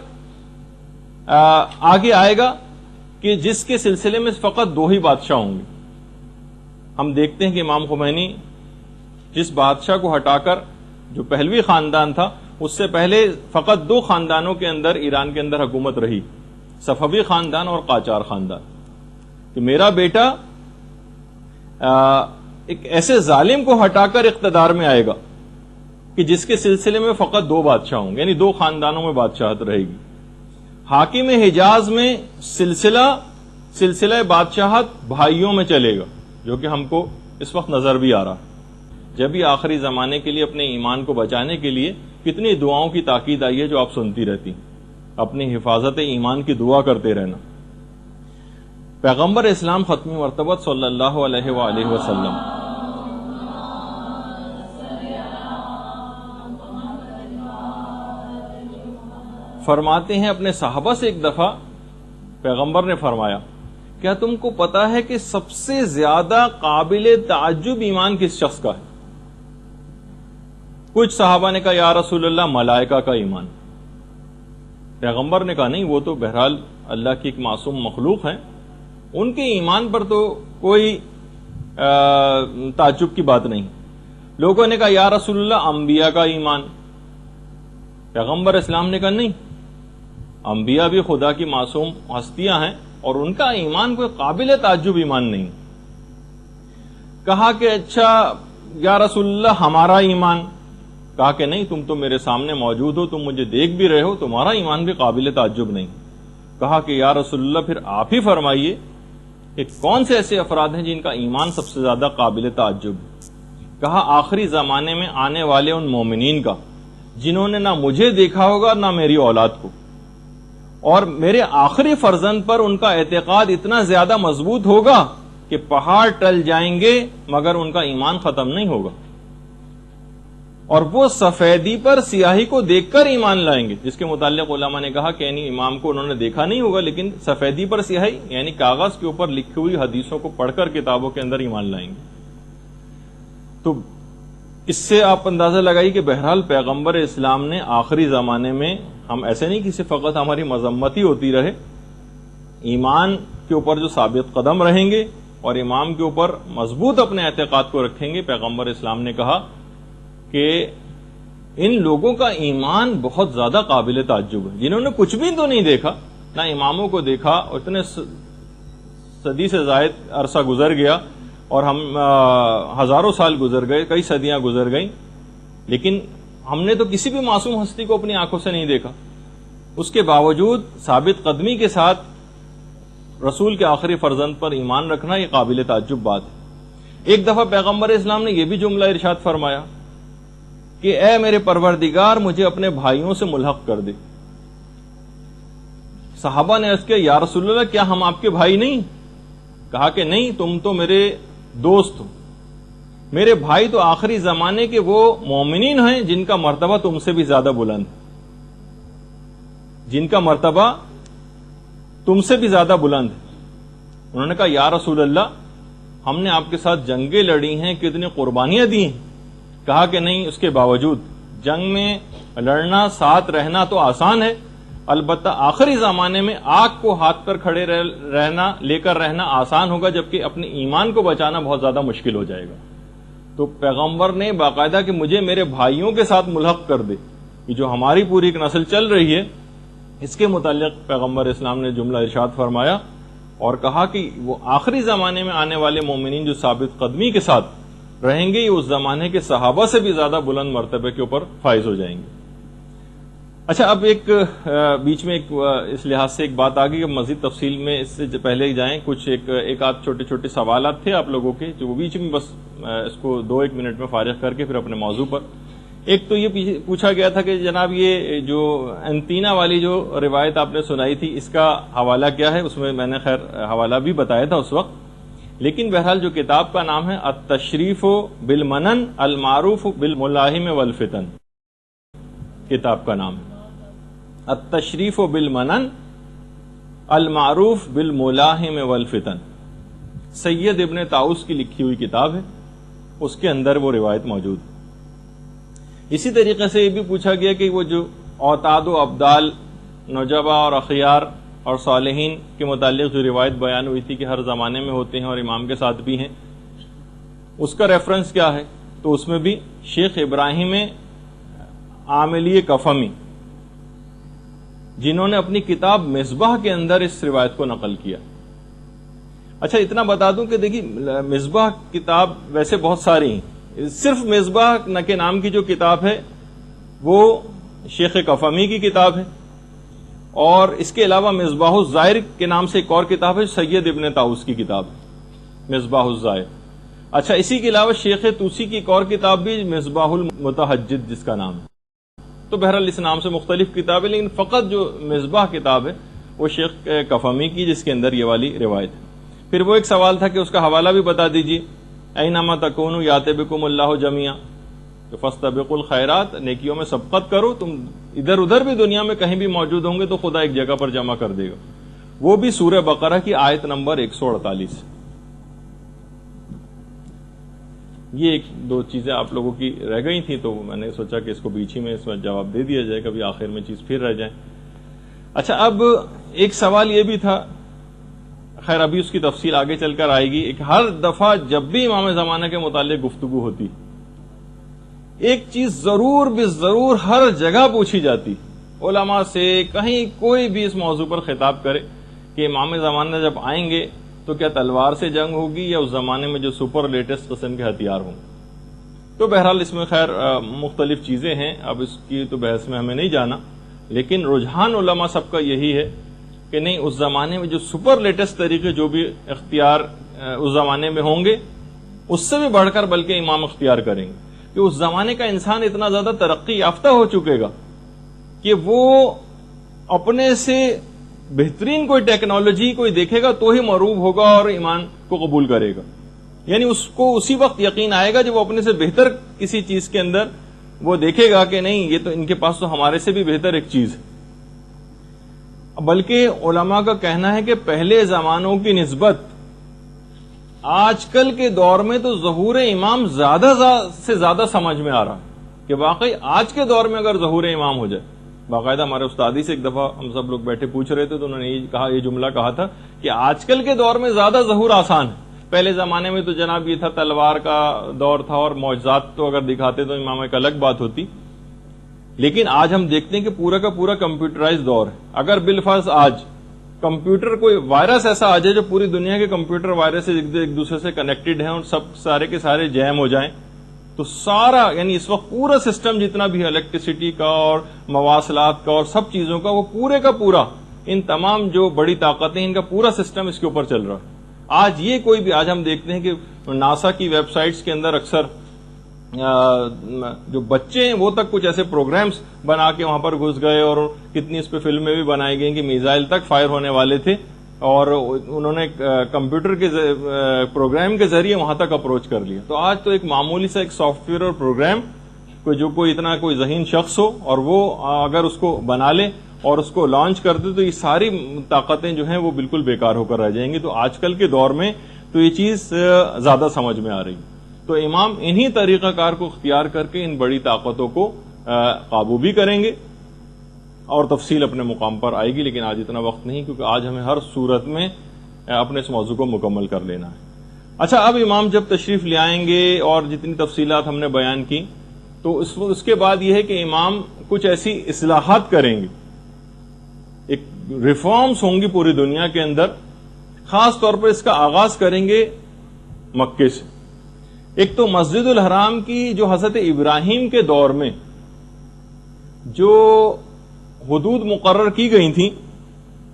آگے آئے گا کہ جس کے سلسلے میں فقط 2 ہی بادشاہ ہوں گے. ہم دیکھتے ہیں کہ امام خمینی جس بادشاہ کو ہٹا کر جو پہلوی خاندان تھا، اس سے پہلے فقط 2 خاندانوں کے اندر ایران کے اندر حکومت رہی، صفوی خاندان اور قاجار خاندان. کہ میرا بیٹا ایک ایسے ظالم کو ہٹا کر اقتدار میں آئے گا کہ جس کے سلسلے میں فقط 2 بادشاہ ہوں گے، یعنی 2 خاندانوں میں بادشاہت رہے گی. حاکم حجاز میں سلسلہ بادشاہت بھائیوں میں چلے گا، جو کہ ہم کو اس وقت نظر بھی آ رہا. جب یہ آخری زمانے کے لیے اپنے ایمان کو بچانے کے لیے کتنی دعاؤں کی تاکید آئی ہے جو آپ سنتی رہتی، اپنی حفاظت ایمان کی دعا کرتے رہنا. پیغمبر اسلام ختمی مرتبت صلی اللہ علیہ وآلہ وسلم فرماتے ہیں اپنے صحابہ سے، ایک دفعہ پیغمبر نے فرمایا، کیا تم کو پتا ہے کہ سب سے زیادہ قابل تعجب ایمان کس شخص کا ہے؟ کچھ صحابہ نے کہا یا رسول اللہ ملائکہ کا ایمان. پیغمبر نے کہا نہیں، وہ تو بہرحال اللہ کی ایک معصوم مخلوق ہے، ان کے ایمان پر تو کوئی تعجب کی بات نہیں. لوگوں نے کہا یا رسول اللہ انبیاء کا ایمان. پیغمبر اسلام نے کہا نہیں، انبیاء بھی خدا کی معصوم ہستیاں ہیں اور ان کا ایمان کوئی قابل تعجب ایمان نہیں. کہا کہ اچھا یا رسول اللہ ہمارا ایمان. کہا کہ نہیں، تم تو میرے سامنے موجود ہو، تم مجھے دیکھ بھی رہے ہو، تمہارا ایمان بھی قابل تعجب نہیں. کہا کہ یا رسول اللہ پھر آپ ہی فرمائیے کہ کون سے ایسے افراد ہیں جن کا ایمان سب سے زیادہ قابل تعجب ہے. کہا آخری زمانے میں آنے والے ان مومنین کا جنہوں نے نہ مجھے دیکھا ہوگا نہ میری اولاد کو، اور میرے آخری فرزند پر ان کا اعتقاد اتنا زیادہ مضبوط ہوگا کہ پہاڑ ٹل جائیں گے مگر ان کا ایمان ختم نہیں ہوگا، اور وہ سفیدی پر سیاہی کو دیکھ کر ایمان لائیں گے، جس کے متعلق علماء نے کہا کہ یعنی امام کو انہوں نے دیکھا نہیں ہوگا لیکن سفیدی پر سیاہی یعنی کاغذ کے اوپر لکھی ہوئی حدیثوں کو پڑھ کر کتابوں کے اندر ایمان لائیں گے۔ تو اس سے آپ اندازہ لگائی کہ بہرحال پیغمبر اسلام نے آخری زمانے میں، ہم ایسے نہیں کہ فقط ہماری مذمت ہی ہوتی رہے، ایمان کے اوپر جو ثابت قدم رہیں گے اور امام کے اوپر مضبوط اپنے اعتقاد کو رکھیں گے۔ پیغمبر اسلام نے کہا کہ ان لوگوں کا ایمان بہت زیادہ قابل تعجب ہے، جنہوں نے کچھ بھی تو نہیں دیکھا، نہ اماموں کو دیکھا، اور اتنے صدی سے زائد عرصہ گزر گیا اور ہم ہزاروں سال گزر گئے، کئی صدیاں گزر گئیں، لیکن ہم نے تو کسی بھی معصوم ہستی کو اپنی آنکھوں سے نہیں دیکھا، اس کے باوجود ثابت قدمی کے ساتھ رسول کے آخری فرزند پر ایمان رکھنا یہ قابل تعجب بات ہے۔ ایک دفعہ پیغمبر اسلام نے یہ بھی جملہ ارشاد فرمایا کہ اے میرے پروردگار مجھے اپنے بھائیوں سے ملحق کر دے۔ صحابہ نے عرض کیا یا رسول اللہ کیا ہم آپ کے بھائی نہیں؟ کہا کہ نہیں، تم تو میرے دوست ہو، میرے بھائی تو آخری زمانے کے وہ مومنین ہیں جن کا مرتبہ تم سے بھی زیادہ بلند ہے، جن کا مرتبہ تم سے بھی زیادہ بلند ہے۔ انہوں نے کہا یا رسول اللہ ہم نے آپ کے ساتھ جنگیں لڑی ہیں، کتنی قربانیاں دی ہیں۔ کہا کہ نہیں، اس کے باوجود جنگ میں لڑنا، ساتھ رہنا تو آسان ہے، البتہ آخری زمانے میں آگ کو ہاتھ پر کھڑے رہنا، لے کر رہنا آسان ہوگا، جبکہ اپنے ایمان کو بچانا بہت زیادہ مشکل ہو جائے گا۔ تو پیغمبر نے باقاعدہ کہ مجھے میرے بھائیوں کے ساتھ ملحق کر دے، یہ جو ہماری پوری ایک نسل چل رہی ہے، اس کے متعلق پیغمبر اسلام نے جملہ ارشاد فرمایا اور کہا کہ وہ آخری زمانے میں آنے والے مومنین جو ثابت قدمی کے ساتھ رہیں گے، یہ اس زمانے کے صحابہ سے بھی زیادہ بلند مرتبے کے اوپر فائز ہو جائیں گے۔ اچھا، اب ایک بیچ میں اس لحاظ سے ایک بات آ گئی کہ مزید تفصیل میں اس سے پہلے جائیں، کچھ ایک آدھ چھوٹے چھوٹے سوالات تھے آپ لوگوں کے، جو وہ بیچ میں بس اس کو 2-1 منٹ میں فارغ کر کے پھر اپنے موضوع پر۔ ایک تو یہ پوچھا گیا تھا کہ جناب یہ جو انتینا والی جو روایت آپ نے سنائی تھی، اس کا حوالہ کیا ہے؟ اس میں نے خیر حوالہ بھی بتایا تھا اس وقت، لیکن بہرحال جو کتاب کا نام ہے التشریف بالمنن المعروف بالملاحم والفتن، کتاب کا نام ہے التشریف بالمنن المعروف بالملاحم والفتن، سید ابن طاؤس کی لکھی ہوئی کتاب ہے، اس کے اندر وہ روایت موجود ہے۔ اسی طریقے سے یہ بھی پوچھا گیا کہ وہ جو اوتاد و ابدال، نجبا اور اخیار اور صالحین کے متعلق جو روایت بیان ہوئی تھی کہ ہر زمانے میں ہوتے ہیں اور امام کے ساتھ بھی ہیں، اس کا ریفرنس کیا ہے؟ تو اس میں بھی شیخ ابراہیم عاملی کفمی، جنہوں نے اپنی کتاب مصباح کے اندر اس روایت کو نقل کیا۔ اچھا، اتنا بتا دوں کہ دیکھیے مصباح کتاب ویسے بہت ساری ہیں، صرف مصباح کے نام کی جو کتاب ہے وہ شیخ کفمی کی کتاب ہے، اور اس کے علاوہ مصباح الزائر کے نام سے ایک اور کتاب ہے، سید ابن طاؤس کی کتاب ہے مصباح الزائر۔ اچھا، اسی کے علاوہ شیخ طوسی کی ایک اور کتاب بھی مصباح المتہجد جس کا نام ہے۔ تو بہرحال اس نام سے مختلف کتابیں، لیکن فقط جو مصباح کتاب ہے وہ شیخ کفمی کی، جس کے اندر یہ والی روایت ہے۔ پھر وہ ایک سوال تھا کہ اس کا حوالہ بھی بتا دیجیے، اینما تکونوا یات بکم اللہ جمیعا، تو فاستبقوا الخیرات، نیکیوں میں سبقت کرو، تم ادھر ادھر بھی دنیا میں کہیں بھی موجود ہوں گے تو خدا ایک جگہ پر جمع کر دے گا۔ وہ بھی سورہ بقرہ کی آیت نمبر 148۔ یہ ایک دو چیزیں آپ لوگوں کی رہ گئی تھیں تو میں نے سوچا کہ اس کو بیچ ہی میں اس میں جواب دے دیا جائے، کبھی آخر میں چیز پھر رہ جائے۔ اچھا، اب ایک سوال یہ بھی تھا، خیر ابھی اس کی تفصیل آگے چل کر آئے گی، ایک ہر دفعہ جب بھی امام زمانہ کے متعلق گفتگو ہوتی ایک چیز ضرور بھی ضرور ہر جگہ پوچھی جاتی علماء سے، کہیں کوئی بھی اس موضوع پر خطاب کرے کہ امام زمانہ جب آئیں گے تو کیا تلوار سے جنگ ہوگی یا اس زمانے میں جو سپر لیٹسٹ قسم کے ہتھیار ہوں گے؟ تو بہرحال اس میں خیر مختلف چیزیں ہیں، اب اس کی تو بحث میں ہمیں نہیں جانا، لیکن رجحان علماء سب کا یہی ہے کہ نہیں، اس زمانے میں جو سپر لیٹسٹ طریقے جو بھی اختیار اس زمانے میں ہوں گے اس سے بھی بڑھ کر بلکہ امام اختیار کریں گے کہ اس زمانے کا انسان اتنا زیادہ ترقی یافتہ ہو چکے گا کہ وہ اپنے سے بہترین کوئی ٹیکنالوجی کوئی دیکھے گا تو ہی مرعوب ہوگا اور ایمان کو قبول کرے گا. یعنی اس کو اسی وقت یقین آئے گا جب وہ اپنے سے بہتر کسی چیز کے اندر وہ دیکھے گا کہ نہیں یہ تو ان کے پاس تو ہمارے سے بھی بہتر ایک چیز ہے. بلکہ علماء کا کہنا ہے کہ پہلے زمانوں کی نسبت آج کل کے دور میں تو ظہور امام زیادہ سے زیادہ سمجھ میں آ رہا ہے کہ واقعی آج کے دور میں اگر ظہور امام ہو جائے. باقاعدہ ہمارے استادی سے ایک دفعہ ہم سب لوگ بیٹھے پوچھ رہے تھے تو انہوں نے یہ جملہ کہا تھا کہ آج کل کے دور میں زیادہ ظہور آسان ہے. پہلے زمانے میں تو جناب یہ تھا تلوار کا دور تھا اور معجزات تو اگر دکھاتے تو امام ایک الگ بات ہوتی. لیکن آج ہم دیکھتے ہیں کہ پورا کا پورا کمپیوٹرائز دور ہے. اگر بالفرض آج کمپیوٹر کوئی وائرس ایسا آ جائے جو پوری دنیا کے کمپیوٹر وائرس ایک دوسرے سے کنیکٹڈ ہیں اور سب سارے کے سارے جیم ہو جائیں تو سارا یعنی اس وقت پورا سسٹم جتنا بھی الیکٹریسٹی کا اور مواصلات کا اور سب چیزوں کا وہ پورے کا پورا ان تمام جو بڑی طاقتیں ان کا پورا سسٹم اس کے اوپر چل رہا ہے. آج یہ کوئی بھی آج ہم دیکھتے ہیں کہ ناسا کی ویب سائٹس کے اندر اکثر جو بچے ہیں وہ تک کچھ ایسے پروگرامز بنا کے وہاں پر گھس گئے اور کتنی اس پہ فلمیں بھی بنائی گئی کہ میزائل تک فائر ہونے والے تھے اور انہوں نے کمپیوٹر کے پروگرام کے ذریعے وہاں تک اپروچ کر لیا. تو آج تو ایک معمولی سا ایک سافٹ ویئر اور پروگرام کوئی اتنا کوئی ذہین شخص ہو اور وہ اگر اس کو بنا لے اور اس کو لانچ کر دے تو یہ ساری طاقتیں جو ہیں وہ بالکل بیکار ہو کر رہ جائیں گی. تو آج کل کے دور میں تو یہ چیز زیادہ سمجھ میں آ رہی. تو امام انہی طریقہ کار کو اختیار کر کے ان بڑی طاقتوں کو قابو بھی کریں گے اور تفصیل اپنے مقام پر آئے گی. لیکن آج اتنا وقت نہیں کیونکہ آج ہمیں ہر صورت میں اپنے اس موضوع کو مکمل کر لینا ہے. اچھا اب امام جب تشریف لے آئیں گے اور جتنی تفصیلات ہم نے بیان کی تو اس کے بعد یہ ہے کہ امام کچھ ایسی اصلاحات کریں گے. ایک ریفارمز ہوں گی پوری دنیا کے اندر. خاص طور پر اس کا آغاز کریں گے مکے سے. ایک تو مسجد الحرام کی جو حضرت ابراہیم کے دور میں جو حدود مقرر کی گئی تھیں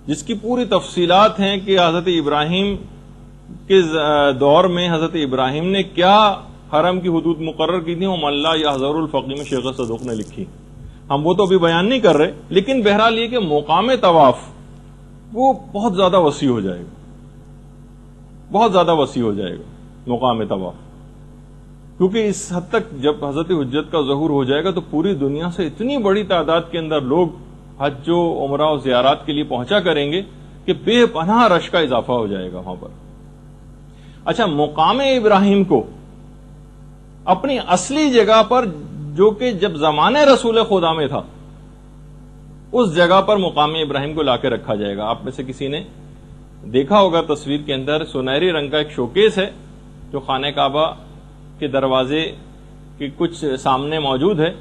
جس کی پوری تفصیلات ہیں کہ حضرت ابراہیم کے دور میں حضرت ابراہیم نے کیا حرم کی حدود مقرر کی تھی. وہ ملا یا حضر الفقی میں شیخ صدوق نے لکھی. ہم وہ تو ابھی بیان نہیں کر رہے لیکن بہرحال یہ کہ مقام طواف وہ بہت زیادہ وسیع ہو جائے گا. بہت زیادہ وسیع ہو جائے گا مقام طواف کیونکہ اس حد تک جب حضرت حجت کا ظہور ہو جائے گا تو پوری دنیا سے اتنی بڑی تعداد کے اندر لوگ حج و عمرہ و زیارات کے لیے پہنچا کریں گے کہ بے پناہ رش کا اضافہ ہو جائے گا وہاں پر. اچھا مقام ابراہیم کو اپنی اصلی جگہ پر جو کہ جب زمانے رسول خدا میں تھا اس جگہ پر مقام ابراہیم کو لا کے رکھا جائے گا. آپ میں سے کسی نے دیکھا ہوگا تصویر کے اندر سنہری رنگ کا ایک شوکیس ہے جو خانہ کعبہ کے دروازے کے کچھ سامنے موجود ہے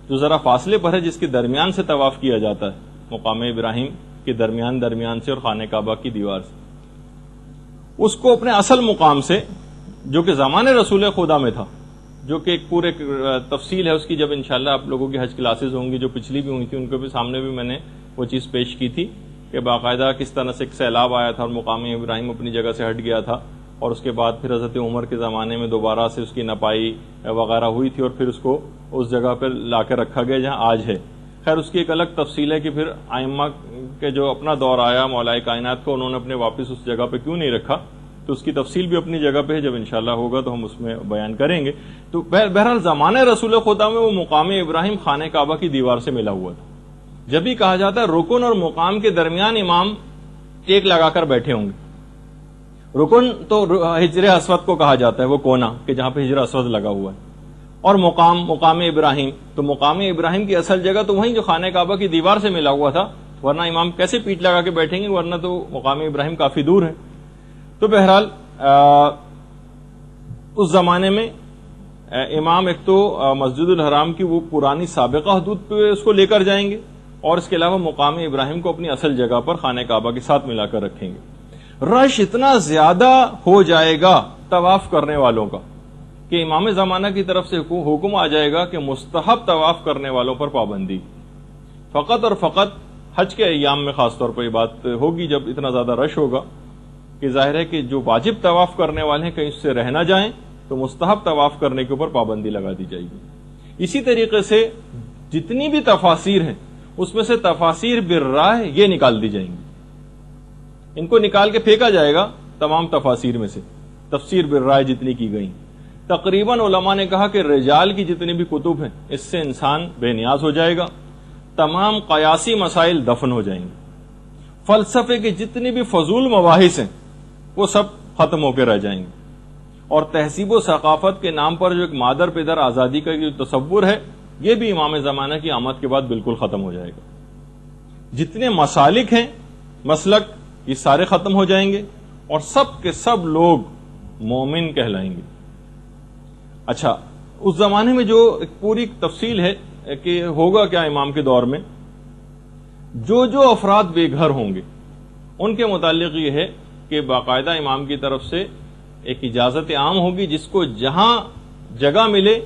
جو ذرا فاصلے پر ہے جس کے درمیان سے طواف کیا جاتا ہے مقام ابراہیم کے درمیان سے اور خانہ کعبہ کی دیوار سے. اس کو اپنے اصل مقام سے جو کہ زمانے رسول خدا میں تھا جو کہ ایک پورے تفصیل ہے اس کی جب انشاءاللہ آپ لوگوں کی حج کلاسز ہوں گی جو پچھلی بھی ہوئی تھی ان کے بھی سامنے بھی میں نے وہ چیز پیش کی تھی کہ باقاعدہ کس طرح سے ایک سیلاب آیا تھا اور مقام ابراہیم اپنی جگہ سے ہٹ گیا تھا اور اس کے بعد پھر حضرت عمر کے زمانے میں دوبارہ سے اس کی نپائی وغیرہ ہوئی تھی اور پھر اس کو اس جگہ پہ لا کے رکھا گیا جہاں آج ہے. خیر اس کی ایک الگ تفصیل ہے کہ پھر ائمہ کے جو اپنا دور آیا مولائے کائنات کو انہوں نے اپنے واپس اس جگہ پہ کیوں نہیں رکھا تو اس کی تفصیل بھی اپنی جگہ پہ ہے. جب انشاءاللہ ہوگا تو ہم اس میں بیان کریں گے. تو بہرحال زمانے رسول خدا میں وہ مقام ابراہیم خانہ کعبہ کی دیوار سے ملا ہوا تھا. جب بھی کہا جاتا ہے رکن اور مقام کے درمیان امام ٹیک لگا کر بیٹھے ہوں گے. رکن تو حجر اسود کو کہا جاتا ہے وہ کونا کہ جہاں پہ حجر اسود لگا ہوا ہے اور مقام ابراہیم تو مقام ابراہیم کی اصل جگہ تو وہیں جو خانہ کعبہ کی دیوار سے ملا ہوا تھا ورنہ امام کیسے پیٹ لگا کے بیٹھیں گے ورنہ تو مقام ابراہیم کافی دور ہے. تو بہرحال اس زمانے میں امام ایک تو مسجد الحرام کی وہ پرانی سابقہ حدود پہ اس کو لے کر جائیں گے اور اس کے علاوہ مقام ابراہیم کو اپنی اصل جگہ پر خانہ کعبہ کے ساتھ ملا کر رکھیں گے. رش اتنا زیادہ ہو جائے گا طواف کرنے والوں کا کہ امام زمانہ کی طرف سے حکم آ جائے گا کہ مستحب طواف کرنے والوں پر پابندی فقط اور فقط حج کے ایام میں خاص طور پر یہ بات ہوگی جب اتنا زیادہ رش ہوگا کہ ظاہر ہے کہ جو واجب طواف کرنے والے ہیں کہیں اس سے رہ نہ جائیں تو مستحب طواف کرنے کے اوپر پابندی لگا دی جائے گی. اسی طریقے سے جتنی بھی تفاسیر ہیں اس میں سے تفاسیر بالرائے یہ نکال دی جائیں گی, ان کو نکال کے پھینکا جائے گا تمام تفاسیر میں سے, تفسیر بالرائے جتنی کی گئی. تقریباً علماء نے کہا کہ رجال کی جتنی بھی کتب ہیں اس سے انسان بے نیاز ہو جائے گا. تمام قیاسی مسائل دفن ہو جائیں گے. فلسفے کے جتنے بھی فضول مباحث ہیں وہ سب ختم ہو کے رہ جائیں گے. اور تہذیب و ثقافت کے نام پر جو ایک مادر پدر آزادی کا جو تصور ہے یہ بھی امام زمانہ کی آمد کے بعد بالکل ختم ہو جائے گا. جتنے مسالک ہیں مسلک یہ سارے ختم ہو جائیں گے اور سب کے سب لوگ مومن کہلائیں گے. اچھا, اس زمانے میں جو ایک پوری تفصیل ہے کہ ہوگا کیا امام کے دور میں, جو افراد بے گھر ہوں گے ان کے متعلق یہ ہے کہ باقاعدہ امام کی طرف سے ایک اجازت عام ہوگی, جس کو جہاں جگہ ملے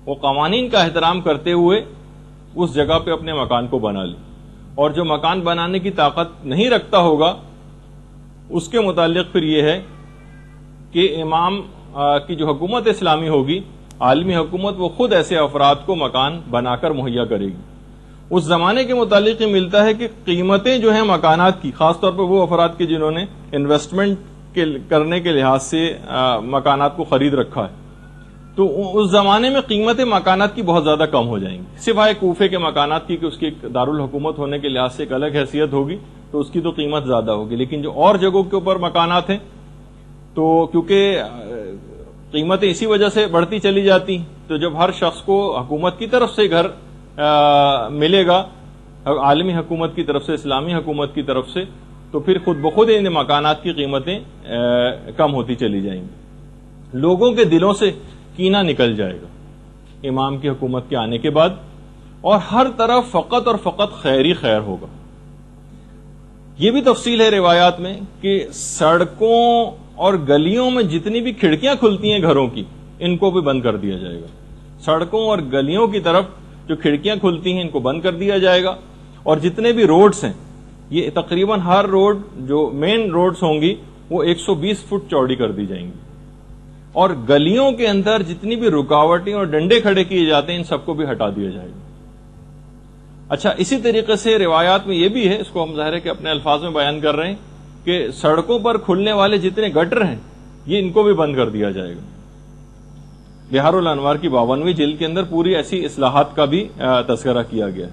وہ قوانین کا احترام کرتے ہوئے اس جگہ پہ اپنے مکان کو بنا لے, اور جو مکان بنانے کی طاقت نہیں رکھتا ہوگا اس کے متعلق پھر یہ ہے کہ امام کی جو حکومت اسلامی ہوگی, عالمی حکومت, وہ خود ایسے افراد کو مکان بنا کر مہیا کرے گی. اس زمانے کے متعلق یہ ملتا ہے کہ قیمتیں جو ہیں مکانات کی, خاص طور پر وہ افراد کی جنہوں نے انویسٹمنٹ کرنے کے لحاظ سے مکانات کو خرید رکھا ہے, تو اس زمانے میں قیمتیں مکانات کی بہت زیادہ کم ہو جائیں گی, سوائے کوفے کے مکانات کی کہ اس کی دارالحکومت ہونے کے لحاظ سے ایک الگ حیثیت ہوگی تو اس کی تو قیمت زیادہ ہوگی. لیکن جو اور جگہوں کے اوپر مکانات ہیں تو کیونکہ قیمتیں اسی وجہ سے بڑھتی چلی جاتی, تو جب ہر شخص کو حکومت کی طرف سے گھر ملے گا, عالمی حکومت کی طرف سے, اسلامی حکومت کی طرف سے, تو پھر خود بخود ان مکانات کی قیمتیں کم ہوتی چلی جائیں گی. لوگوں کے دلوں سے کینہ نکل جائے گا امام کی حکومت کے آنے کے بعد, اور ہر طرف فقط اور فقط خیر ہی خیر ہوگا. یہ بھی تفصیل ہے روایات میں کہ سڑکوں اور گلیوں میں جتنی بھی کھڑکیاں کھلتی ہیں گھروں کی ان کو بھی بند کر دیا جائے گا. سڑکوں اور گلیوں کی طرف جو کھڑکیاں کھلتی ہیں ان کو بند کر دیا جائے گا, اور جتنے بھی روڈز ہیں یہ تقریباً ہر روڈ جو مین روڈز ہوں گی وہ 120 فٹ چوڑی کر دی جائیں گی, اور گلیوں کے اندر جتنی بھی رکاوٹیں اور ڈنڈے کھڑے کیے جاتے ہیں ان سب کو بھی ہٹا دیا جائے گا. اچھا, اسی طریقے سے روایات میں یہ بھی ہے, اس کو ہم ظاہر ہے کہ اپنے الفاظ میں بیان کر رہے ہیں, کہ سڑکوں پر کھلنے والے جتنے گٹر ہیں یہ ان کو بھی بند کر دیا جائے گا. بہار الانوار کی 52ویں جلد کے اندر پوری ایسی اصلاحات کا بھی تذکرہ کیا گیا ہے.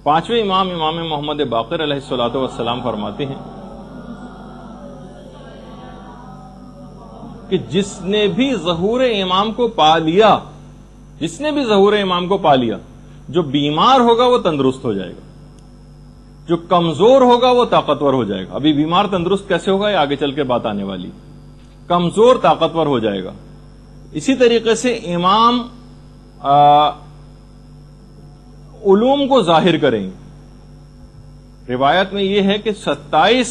5ویں امام محمد باقر علیہ الصلوۃ والسلام فرماتے ہیں کہ جس نے بھی ظہور امام کو پا لیا, جو بیمار ہوگا وہ تندرست ہو جائے گا, جو کمزور ہوگا وہ طاقتور ہو جائے گا. ابھی بیمار تندرست کیسے ہوگا یہ آگے چل کے بات آنے والی. کمزور طاقتور ہو جائے گا. اسی طریقے سے امام علوم کو ظاہر کریں گے. روایت میں یہ ہے کہ 27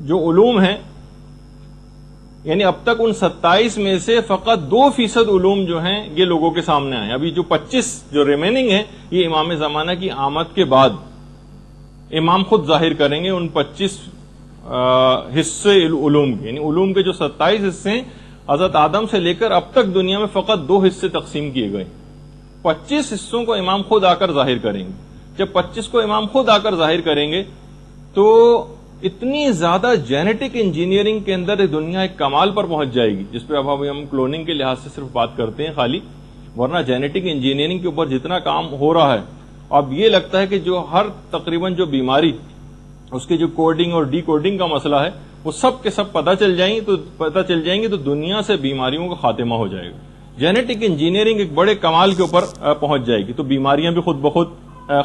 جو علوم ہیں, یعنی اب تک ان 27 میں سے فقط 2% علوم جو ہیں یہ لوگوں کے سامنے آئے. ابھی جو 25 جو ریمیننگ ہیں یہ امام زمانہ کی آمد کے بعد امام خود ظاہر کریں گے ان 25 حصے علوم کے. یعنی علوم کے جو 27 حصے ہیں حضرت آدم سے لے کر اب تک دنیا میں فقط 2 حصے تقسیم کیے گئے. 25 حصوں کو امام خود آ کر ظاہر کریں گے. جب 25 کو امام خود آ کر ظاہر کریں گے تو اتنی زیادہ جینیٹک انجینئرنگ کے اندر دنیا ایک کمال پر پہنچ جائے گی, جس پہ اب ہم کلوننگ کے لحاظ سے صرف بات کرتے ہیں خالی, ورنہ جینیٹک انجینئرنگ کے اوپر جتنا کام ہو رہا ہے اب یہ لگتا ہے کہ جو ہر تقریباً جو بیماری اس کے جو کوڈنگ اور ڈی کوڈنگ کا مسئلہ ہے وہ سب کے سب پتہ چل جائیں گی تو دنیا سے بیماریوں کا خاتمہ ہو جائے گا. جینیٹک انجینئرنگ ایک بڑے کمال کے اوپر پہنچ جائے گی تو بیماریاں بھی خود بخود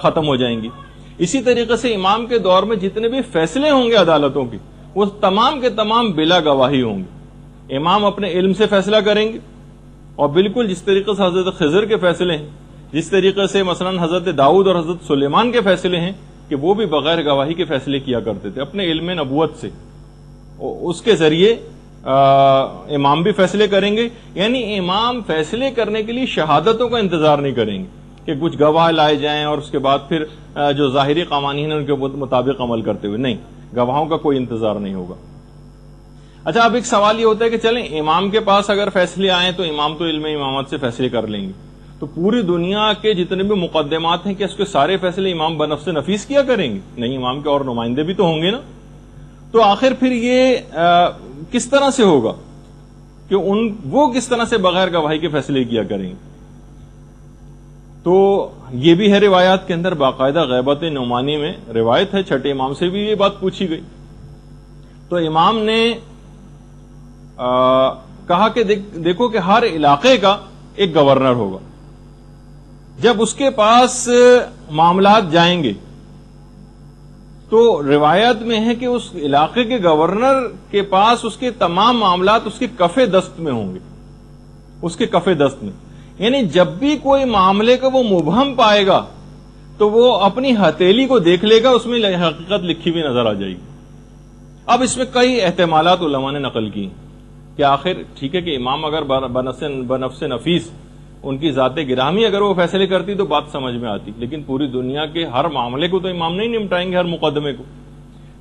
ختم ہو جائیں گی. اسی طریقے سے امام کے دور میں جتنے بھی فیصلے ہوں گے عدالتوں کے وہ تمام کے تمام بلا گواہی ہوں گے. امام اپنے علم سے فیصلہ کریں گے, اور بالکل جس طریقے سے حضرت خضر کے فیصلے ہیں, جس طریقے سے مثلا حضرت داؤد اور حضرت سلیمان کے فیصلے ہیں کہ وہ بھی بغیر گواہی کے فیصلے کیا کرتے تھے اپنے علم نبوت سے, اس کے ذریعے امام بھی فیصلے کریں گے. یعنی امام فیصلے کرنے کے لیے شہادتوں کا انتظار نہیں کریں گے کہ کچھ گواہ لائے جائیں اور اس کے بعد پھر جو ظاہری قوانین ہیں ان کے مطابق عمل کرتے ہوئے, نہیں, گواہوں کا کوئی انتظار نہیں ہوگا. اچھا، اب ایک سوال یہ ہوتا ہے کہ چلیں امام کے پاس اگر فیصلے آئیں تو امام تو علم امامت سے فیصلے کر لیں گے، تو پوری دنیا کے جتنے بھی مقدمات ہیں کیا اس کے سارے فیصلے امام بنفس نفیس کیا کریں گے؟ نہیں، امام کے اور نمائندے بھی تو ہوں گے نا. تو آخر پھر یہ کس طرح سے ہوگا کہ وہ کس طرح سے بغیر گواہی کے فیصلے کیا کریں گے؟ تو یہ بھی ہے روایات کے اندر، باقاعدہ غیبت نعمانی میں روایت ہے، چھٹے امام سے بھی یہ بات پوچھی گئی. تو امام نے کہا کہ دیکھو کہ ہر علاقے کا ایک گورنر ہوگا، جب اس کے پاس معاملات جائیں گے تو روایت میں ہے کہ اس علاقے کے گورنر کے پاس اس کے تمام معاملات اس کے کف دست میں ہوں گے، اس کے کف دست میں. یعنی جب بھی کوئی معاملے کا وہ مبہم پائے گا تو وہ اپنی ہتھیلی کو دیکھ لے گا، اس میں حقیقت لکھی ہوئی نظر آ جائے گی. اب اس میں کئی احتمالات علماء نے نقل کی کہ آخر ٹھیک ہے کہ امام اگر بنفس نفیس ان کی ذات گرامی اگر وہ فیصلے کرتی تو بات سمجھ میں آتی، لیکن پوری دنیا کے ہر معاملے کو تو امام نہیں نمٹائیں گے، ہر مقدمے کو.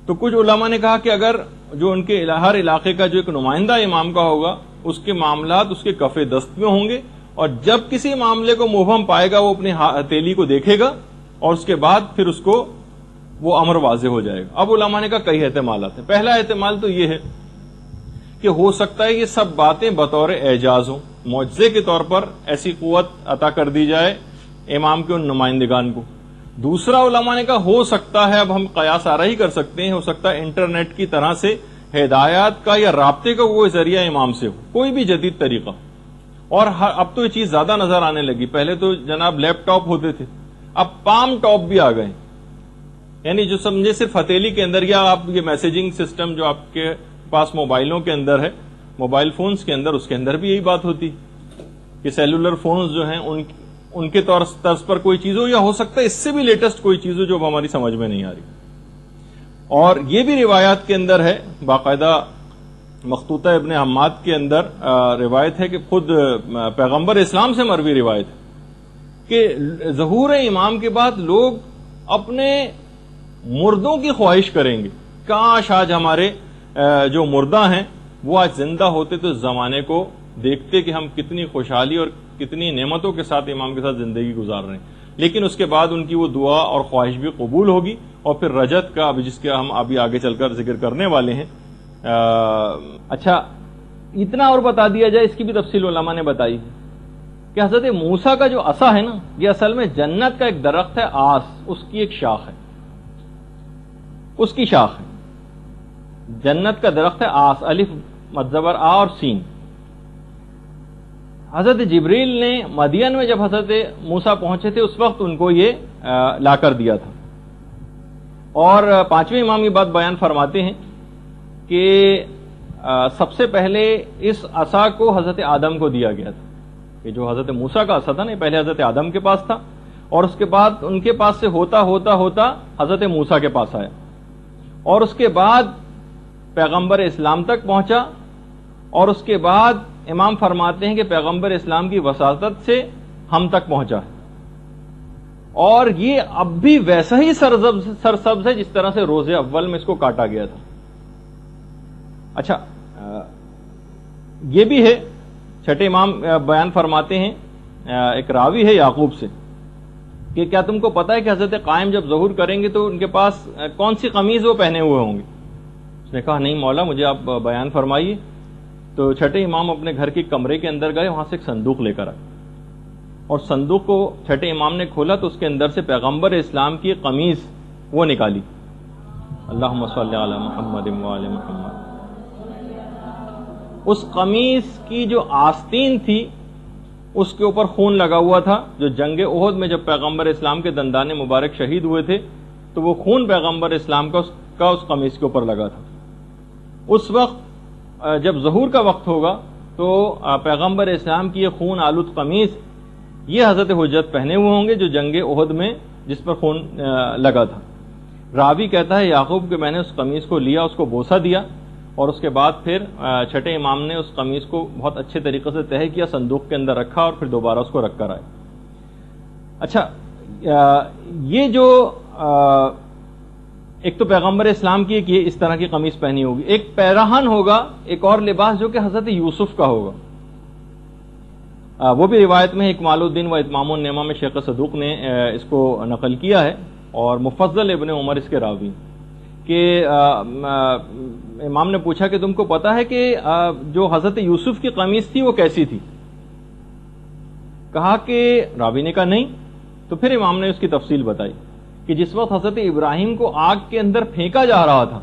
تو کچھ علماء نے کہا کہ اگر جو ان کے ہر علاقے کا جو ایک نمائندہ امام کا ہوگا اس کے معاملات اس کے کف دست میں ہوں گے، اور جب کسی معاملے کو مبہم پائے گا وہ اپنی ہتھیلی کو دیکھے گا اور اس کے بعد پھر اس کو وہ امر واضح ہو جائے گا. اب علماء نے کہا کئی احتمالات ہیں. پہلا احتمال تو یہ ہے کہ ہو سکتا ہے یہ سب باتیں بطور اعجاز ہوں، معجزے کے طور پر ایسی قوت عطا کر دی جائے امام کے ان نمائندگان کو. دوسرا علماء نے کہا ہو سکتا ہے، اب ہم قیاس آرا ہی کر سکتے ہیں، ہو سکتا ہے انٹرنیٹ کی طرح سے ہدایات کا یا رابطے کا وہ ذریعہ امام سے ہو، کوئی بھی جدید طریقہ. اور اب تو یہ چیز زیادہ نظر آنے لگی، پہلے تو جناب لیپ ٹاپ ہوتے تھے، اب پام ٹاپ بھی آ گئے، یعنی جو سمجھے صرف ہتھیلی کے اندر، یا آپ یہ میسیجنگ سسٹم جو آپ کے پاس موبائلوں کے اندر ہے، موبائل فونز کے اندر، اس کے اندر بھی یہی بات ہوتی کہ سیلولر فونز جو ہیں ان کے طرز پر کوئی چیز ہو، یا ہو سکتا ہے اس سے بھی لیٹسٹ کوئی چیز ہو جو ہماری سمجھ میں نہیں آ رہی. اور یہ بھی روایات کے اندر ہے، باقاعدہ مخطوطہ ابن حماد کے اندر روایت ہے کہ خود پیغمبر اسلام سے مروی روایت ہے کہ ظہور امام کے بعد لوگ اپنے مردوں کی خواہش کریں گے، کاش آج ہمارے جو مردہ ہیں وہ آج زندہ ہوتے تو اس زمانے کو دیکھتے کہ ہم کتنی خوشحالی اور کتنی نعمتوں کے ساتھ امام کے ساتھ زندگی گزار رہے ہیں. لیکن اس کے بعد ان کی وہ دعا اور خواہش بھی قبول ہوگی، اور پھر رجت کا جس کا ہم ابھی آگے چل کر ذکر کرنے والے ہیں. اچھا، اتنا اور بتا دیا جائے، اس کی بھی تفصیل علماء نے بتائی کہ حضرت موسیٰ کا جو عصا ہے نا، یہ اصل میں جنت کا ایک درخت ہے، آس، اس کی ایک شاخ ہے، اس کی شاخ ہے. جنت کا درخت ہے آس، الف مدزبر آ اور سین. حضرت جبریل نے مدین میں جب حضرت موسیٰ پہنچے تھے اس وقت ان کو یہ لا کر دیا تھا. اور پانچویں امام یہ بات بیان فرماتے ہیں کہ سب سے پہلے اس عصا کو حضرت آدم کو دیا گیا تھا، کہ جو حضرت موسیٰ کا عصا تھا نا، پہلے حضرت آدم کے پاس تھا، اور اس کے بعد ان کے پاس سے ہوتا ہوتا ہوتا حضرت موسیٰ کے پاس آیا، اور اس کے بعد پیغمبر اسلام تک پہنچا، اور اس کے بعد امام فرماتے ہیں کہ پیغمبر اسلام کی وساطت سے ہم تک پہنچا ہے، اور یہ اب بھی ویسا ہی سرسبز ہے جس طرح سے روز اول میں اس کو کاٹا گیا تھا. اچھا، یہ بھی ہے، چھٹے امام بیان فرماتے ہیں، ایک راوی ہے یعقوب سے کہ کیا تم کو پتا ہے کہ حضرت قائم جب ظہور کریں گے تو ان کے پاس کون سی قمیض وہ پہنے ہوئے ہوں گے؟ اس نے کہا نہیں مولا، مجھے آپ بیان فرمائیے. تو چھٹے امام اپنے گھر کے کمرے کے اندر گئے، وہاں سے ایک صندوق لے کر آئے، اور صندوق کو چھٹے امام نے کھولا تو اس کے اندر سے پیغمبر اسلام کی قمیض وہ نکالی. اللہم صلی علی محمد وآل محمد. اس قمیض کی جو آستین تھی اس کے اوپر خون لگا ہوا تھا، جو جنگ احد میں جب پیغمبر اسلام کے دندان مبارک شہید ہوئے تھے تو وہ خون پیغمبر اسلام کا اس قمیض کے اوپر لگا تھا. اس وقت جب ظہور کا وقت ہوگا تو پیغمبر اسلام کی یہ خون آلود قمیض یہ حضرت حجت پہنے ہوئے ہوں گے جو جنگ احد میں جس پر خون لگا تھا. راوی کہتا ہے یعقوب کہ میں نے اس قمیض کو لیا، اس کو بوسہ دیا، اور اس کے بعد پھر چھٹے امام نے اس قمیض کو بہت اچھے طریقے سے تہہ کیا، صندوق کے اندر رکھا، اور پھر دوبارہ اس کو رکھ کر آئے. اچھا، یہ جو ایک تو پیغمبر اسلام کی کہ اس طرح کی قمیص پہنی ہوگی، ایک پیراہن ہوگا، ایک اور لباس جو کہ حضرت یوسف کا ہوگا. وہ بھی روایت میں اکمال الدین و اتمام النعمہ میں شیخ صدوق نے اس کو نقل کیا ہے، اور مفضل ابن عمر اس کے راوی، کہ امام نے پوچھا کہ تم کو پتا ہے کہ جو حضرت یوسف کی قمیص تھی وہ کیسی تھی؟ کہا کہ راوی نے کہا نہیں. تو پھر امام نے اس کی تفصیل بتائی کہ جس وقت حضرت ابراہیم کو آگ کے اندر پھینکا جا رہا تھا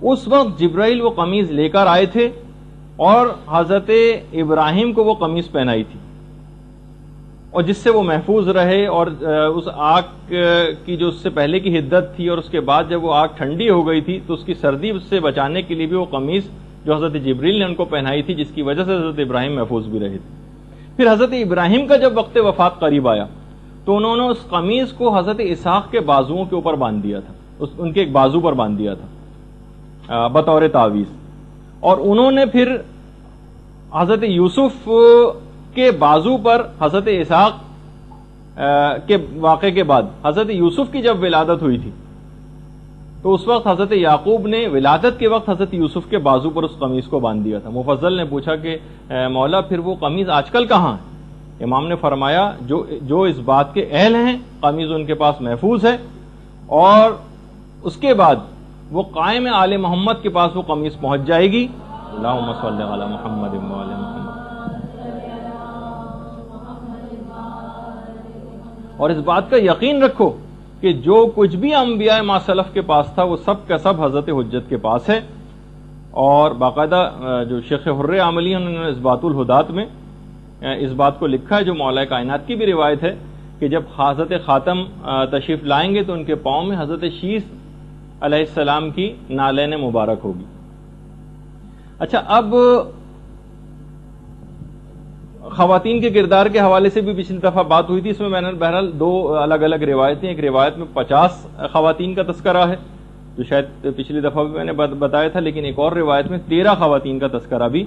اس وقت جبرائیل وہ قمیض لے کر آئے تھے اور حضرت ابراہیم کو وہ قمیض پہنائی تھی، اور جس سے وہ محفوظ رہے، اور اس آگ کی جو اس سے پہلے کی حدت تھی اور اس کے بعد جب وہ آگ ٹھنڈی ہو گئی تھی تو اس کی سردی سے بچانے کے لیے بھی وہ قمیض جو حضرت جبریل نے ان کو پہنائی تھی، جس کی وجہ سے حضرت ابراہیم محفوظ بھی رہے تھے. پھر حضرت ابراہیم کا جب وقت وفات قریب آیا تو انہوں نے اس قمیض کو حضرت اسحاق کے بازوؤں کے اوپر باندھ دیا تھا، ان کے ایک بازو پر باندھ دیا تھا بطور تعویذ، اور انہوں نے پھر حضرت یوسف کے بازو پر حضرت اسحاق کے واقعے کے بعد حضرت یوسف کی جب ولادت ہوئی تھی تو اس وقت حضرت یعقوب نے ولادت کے وقت حضرت یوسف کے بازو پر اس قمیض کو باندھ دیا تھا. مفضل نے پوچھا کہ مولا پھر وہ قمیض آج کل کہاں ہے؟ امام نے فرمایا جو اس بات کے اہل ہیں قمیض ان کے پاس محفوظ ہے، اور اس کے بعد وہ قائم آل محمد کے پاس وہ قمیض پہنچ جائے گی. اللہم صلی علی محمد و آل محمد. اور اس بات کا یقین رکھو کہ جو کچھ بھی انبیاء ما سلف کے پاس تھا وہ سب کا سب حضرت حجت کے پاس ہے. اور باقاعدہ جو شیخ حر عاملی انہوں نے اثبات الہدات میں اس بات کو لکھا ہے، جو مولا کائنات کی بھی روایت ہے کہ جب حضرت خاتم تشریف لائیں گے تو ان کے پاؤں میں حضرت شیس علیہ السلام کی نالین مبارک ہوگی. اچھا، اب خواتین کے کردار کے حوالے سے بھی پچھلی دفعہ بات ہوئی تھی. اس میں بہرحال دو الگ الگ روایتیں، ایک روایت میں 50 خواتین کا تذکرہ ہے جو شاید پچھلی دفعہ بھی میں نے بتایا تھا، لیکن ایک اور روایت میں 13 خواتین کا تذکرہ بھی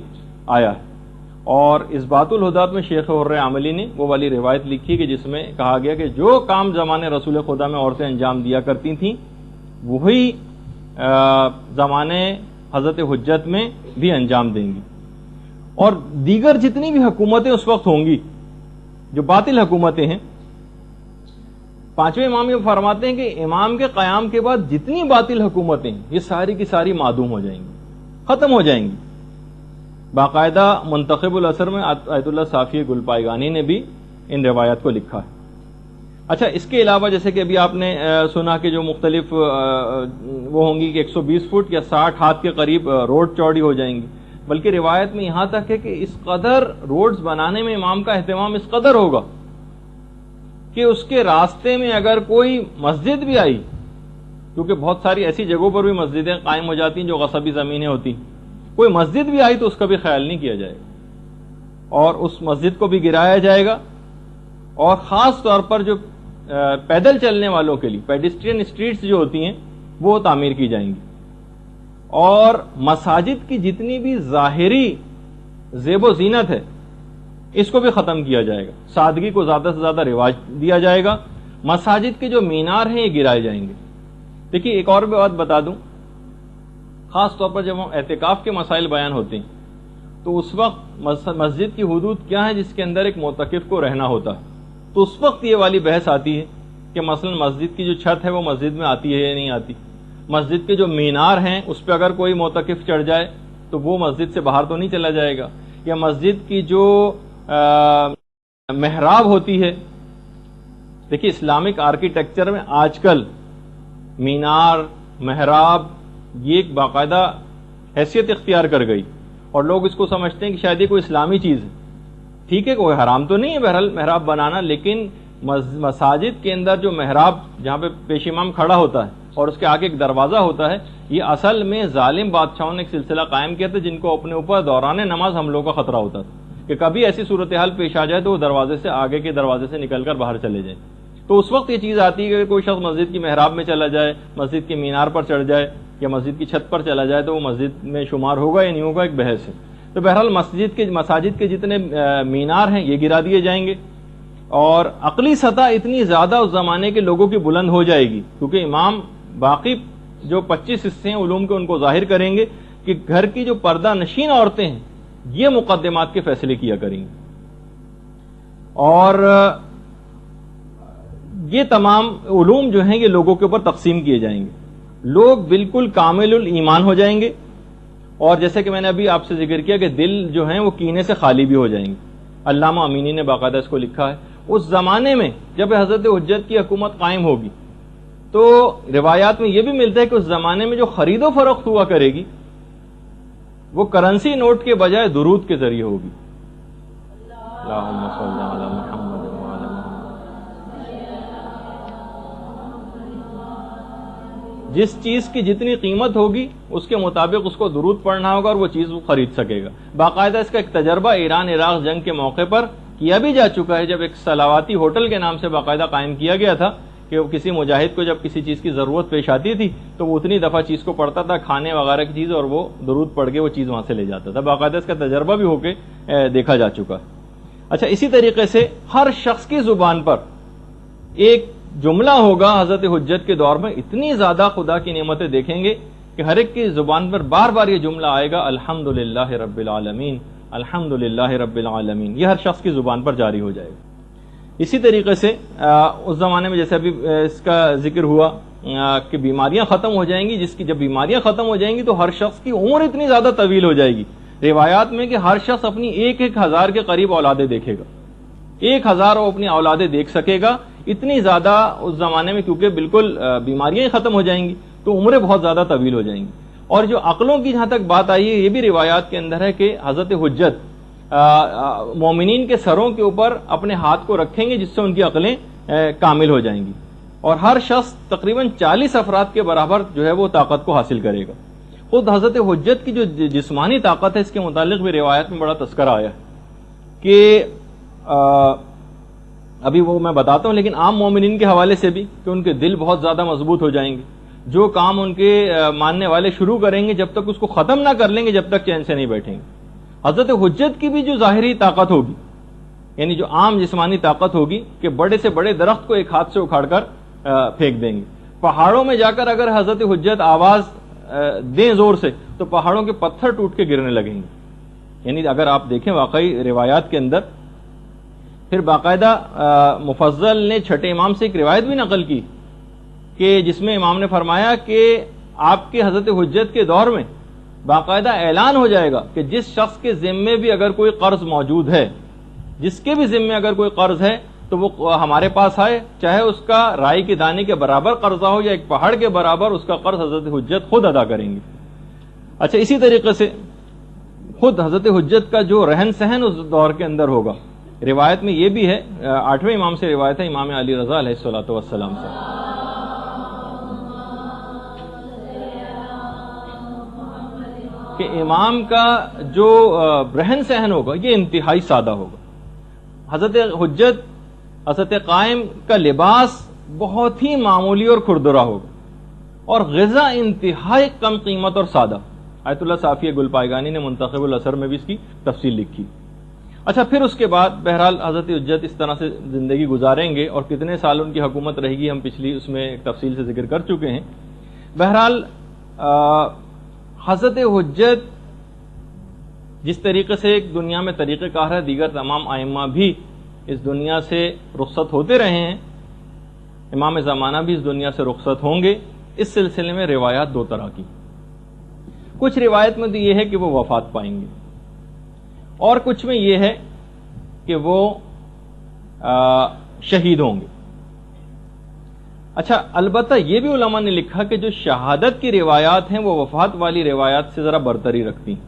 آیا ہے. اور اس بات الہدات میں شیخ حر عاملی نے وہ والی روایت لکھی کہ جس میں کہا گیا کہ جو کام زمانے رسول خدا میں عورتیں انجام دیا کرتی تھیں وہی زمانے حضرت حجت میں بھی انجام دیں گی. اور دیگر جتنی بھی حکومتیں اس وقت ہوں گی جو باطل حکومتیں ہیں، پانچویں امام یہ فرماتے ہیں کہ امام کے قیام کے بعد جتنی باطل حکومتیں یہ ساری کی ساری معدوم ہو جائیں گی، ختم ہو جائیں گی. باقاعدہ منتخب الاثر میں آیت اللہ صافی گلپائگانی نے بھی ان روایات کو لکھا ہے. اچھا، اس کے علاوہ جیسے کہ ابھی آپ نے سنا کہ جو مختلف وہ ہوں گی کہ 120 فٹ یا 60 ہاتھ کے قریب روڈ چوڑی ہو جائیں گی، بلکہ روایت میں یہاں تک ہے کہ اس قدر روڈز بنانے میں امام کا اہتمام اس قدر ہوگا کہ اس کے راستے میں اگر کوئی مسجد بھی آئی، کیونکہ بہت ساری ایسی جگہوں پر بھی مسجدیں قائم ہو جاتی ہیں جو غصبی زمینیں ہوتی، کوئی مسجد بھی آئی تو اس کا بھی خیال نہیں کیا جائے گا اور اس مسجد کو بھی گرایا جائے گا. اور خاص طور پر جو پیدل چلنے والوں کے لیے پیڈسٹرین اسٹریٹس جو ہوتی ہیں وہ تعمیر کی جائیں گی. اور مساجد کی جتنی بھی ظاہری زیب و زینت ہے اس کو بھی ختم کیا جائے گا، سادگی کو زیادہ سے زیادہ رواج دیا جائے گا. مساجد کے جو مینار ہیں یہ گرائے جائیں گے. دیکھیے، ایک اور بھی بات بتا دوں، خاص طور پر جب ہم اعتکاف کے مسائل بیان ہوتے ہیں تو اس وقت مسجد کی حدود کیا ہے جس کے اندر ایک معتکف کو رہنا ہوتا ہے، تو اس وقت یہ والی بحث آتی ہے کہ مثلا مسجد کی جو چھت ہے وہ مسجد میں آتی ہے یا نہیں آتی، مسجد کے جو مینار ہیں اس پہ اگر کوئی معتکف چڑھ جائے تو وہ مسجد سے باہر تو نہیں چلا جائے گا، یا مسجد کی جو محراب ہوتی ہے. دیکھیے، اسلامک آرکیٹیکچر میں آج کل مینار، محراب یہ ایک باقاعدہ حیثیت اختیار کر گئی اور لوگ اس کو سمجھتے ہیں کہ شاید یہ کوئی اسلامی چیز ہے. ٹھیک ہے، کوئی حرام تو نہیں ہے بہرحال محراب بنانا، لیکن مساجد کے اندر جو محراب جہاں پہ پیش امام کھڑا ہوتا ہے اور اس کے آگے ایک دروازہ ہوتا ہے، یہ اصل میں ظالم بادشاہوں نے ایک سلسلہ قائم کیا تھا جن کو اپنے اوپر دوران نماز حملوں کا خطرہ ہوتا تھا کہ کبھی ایسی صورتحال پیش آ جائے تو وہ دروازے سے آگے کے دروازے سے نکل کر باہر چلے جائیں. تو اس وقت یہ چیز آتی ہے کہ کوئی شخص مسجد کی محراب میں چلا جائے، مسجد کے مینار پر چڑھ جائے یا مسجد کی چھت پر چلا جائے تو وہ مسجد میں شمار ہوگا یا نہیں ہوگا، ایک بحث ہے. تو بہرحال مساجد کے جتنے مینار ہیں یہ گرا دیے جائیں گے. اور عقلی سطح اتنی زیادہ اس زمانے کے لوگوں کی بلند ہو جائے گی کیونکہ امام باقی جو 25 حصے ہیں علوم کے ان کو ظاہر کریں گے کہ گھر کی جو پردہ نشین عورتیں ہیں یہ مقدمات کے فیصلے کیا کریں گی، اور یہ تمام علوم جو ہیں یہ لوگوں کے اوپر تقسیم کیے جائیں گے، لوگ بالکل کامل الایمان ہو جائیں گے، اور جیسے کہ میں نے ابھی آپ سے ذکر کیا کہ دل جو ہیں وہ کینے سے خالی بھی ہو جائیں گے۔ علامہ امینی نے باقاعدہ اس کو لکھا ہے۔ اس زمانے میں جب حضرت حجت کی حکومت قائم ہوگی تو روایات میں یہ بھی ملتا ہے کہ اس زمانے میں جو خرید و فروخت ہوا کرے گی وہ کرنسی نوٹ کے بجائے درود کے ذریعے ہوگی۔ اللہم صل علی محمد وعلی محمد۔ جس چیز کی جتنی قیمت ہوگی اس کے مطابق اس کو درود پڑھنا ہوگا اور وہ چیز وہ خرید سکے گا۔ باقاعدہ اس کا ایک تجربہ ایران عراق جنگ کے موقع پر کیا بھی جا چکا ہے، جب ایک صلواتی ہوٹل کے نام سے باقاعدہ قائم کیا گیا تھا کہ وہ کسی مجاہد کو جب کسی چیز کی ضرورت پیش آتی تھی تو وہ اتنی دفعہ چیز کو پڑھتا تھا، کھانے وغیرہ کی چیز، اور وہ درود پڑھ کے وہ چیز وہاں سے لے جاتا تھا۔ باقاعدہ اس کا تجربہ بھی ہو کے دیکھا جا چکا ہے۔ اچھا، اسی طریقے سے ہر شخص کی زبان پر ایک جملہ ہوگا حضرت حجت کے دور میں، اتنی زیادہ خدا کی نعمتیں دیکھیں گے کہ ہر ایک کی زبان پر بار بار یہ جملہ آئے گا، الحمدللہ رب العالمین، الحمدللہ رب العالمین، یہ ہر شخص کی زبان پر جاری ہو جائے گا۔ اسی طریقے سے اس زمانے میں جیسے ابھی اس کا ذکر ہوا کہ بیماریاں ختم ہو جائیں گی، جس کی جب بیماریاں ختم ہو جائیں گی تو ہر شخص کی عمر اتنی زیادہ طویل ہو جائے گی، روایات میں کہ ہر شخص اپنی 1,000 کے قریب اولادیں دیکھے گا، 1,000 وہ اپنی اولادیں دیکھ سکے گا، اتنی زیادہ اس زمانے میں، کیونکہ بالکل بیماریاں ہی ختم ہو جائیں گی تو عمریں بہت زیادہ طویل ہو جائیں گی۔ اور جو عقلوں کی جہاں تک بات آئی ہے، یہ بھی روایات کے اندر ہے کہ حضرت حجت مومنین کے سروں کے اوپر اپنے ہاتھ کو رکھیں گے جس سے ان کی عقلیں کامل ہو جائیں گی، اور ہر شخص تقریباً 40 افراد کے برابر جو ہے وہ طاقت کو حاصل کرے گا۔ خود حضرت حجت کی جو جسمانی طاقت ہے اس کے متعلق بھی روایت میں بڑا تذکرہ آیا ہے کہ ابھی وہ میں بتاتا ہوں، لیکن عام مومنین کے حوالے سے بھی کہ ان کے دل بہت زیادہ مضبوط ہو جائیں گے، جو کام ان کے ماننے والے شروع کریں گے جب تک اس کو ختم نہ کر لیں گے جب تک چین سے نہیں بیٹھیں گے۔ حضرت حجت کی بھی جو ظاہری طاقت ہوگی، یعنی جو عام جسمانی طاقت ہوگی کہ بڑے سے بڑے درخت کو ایک ہاتھ سے اکھاڑ کر پھینک دیں گے، پہاڑوں میں جا کر اگر حضرت حجت آواز دیں زور سے تو پہاڑوں کے پتھر ٹوٹ کے گرنے لگیں گے۔ یعنی اگر آپ دیکھیں واقعی روایات کے اندر، پھر باقاعدہ مفضل نے چھٹے امام سے ایک روایت بھی نقل کی کہ جس میں امام نے فرمایا کہ آپ کے حضرت حجت کے دور میں باقاعدہ اعلان ہو جائے گا کہ جس شخص کے ذمے بھی اگر کوئی قرض موجود ہے، جس کے بھی ذمے اگر کوئی قرض ہے تو وہ ہمارے پاس آئے، چاہے اس کا رائی کے دانے کے برابر قرضہ ہو یا ایک پہاڑ کے برابر، اس کا قرض حضرت حجت خود ادا کریں گے۔ اچھا، اسی طریقے سے خود حضرت حجت کا جو رہن سہن اس دور کے اندر ہوگا، روایت میں یہ بھی ہے، 8ویں امام سے روایت ہے، امام علی رضا علیہ الصلوۃ والسلام سے، کہ امام کا جو رہن سہن ہوگا یہ انتہائی سادہ ہوگا۔ حضرت حجت، حضرت قائم کا لباس بہت ہی معمولی اور کھردرا ہوگا، اور غذا انتہائی کم قیمت اور سادہ۔ آیت اللہ صافیہ گل پائیگانی نے منتخب الاثر میں بھی اس کی تفصیل لکھی۔ اچھا، پھر اس کے بعد بہرحال حضرت حجت اس طرح سے زندگی گزاریں گے، اور کتنے سال ان کی حکومت رہے گی ہم پچھلی اس میں ایک تفصیل سے ذکر کر چکے ہیں۔ بہرحال حضرت حجت جس طریقے سے ایک دنیا میں طریقہ کار ہے، دیگر تمام ائمہ بھی اس دنیا سے رخصت ہوتے رہے ہیں، امام زمانہ بھی اس دنیا سے رخصت ہوں گے۔ اس سلسلے میں روایات دو طرح کی، کچھ روایت میں تو یہ ہے کہ وہ وفات پائیں گے، اور کچھ میں یہ ہے کہ وہ شہید ہوں گے۔ اچھا، البتہ یہ بھی علماء نے لکھا کہ جو شہادت کی روایات ہیں وہ وفات والی روایات سے ذرا برتری رکھتی ہیں،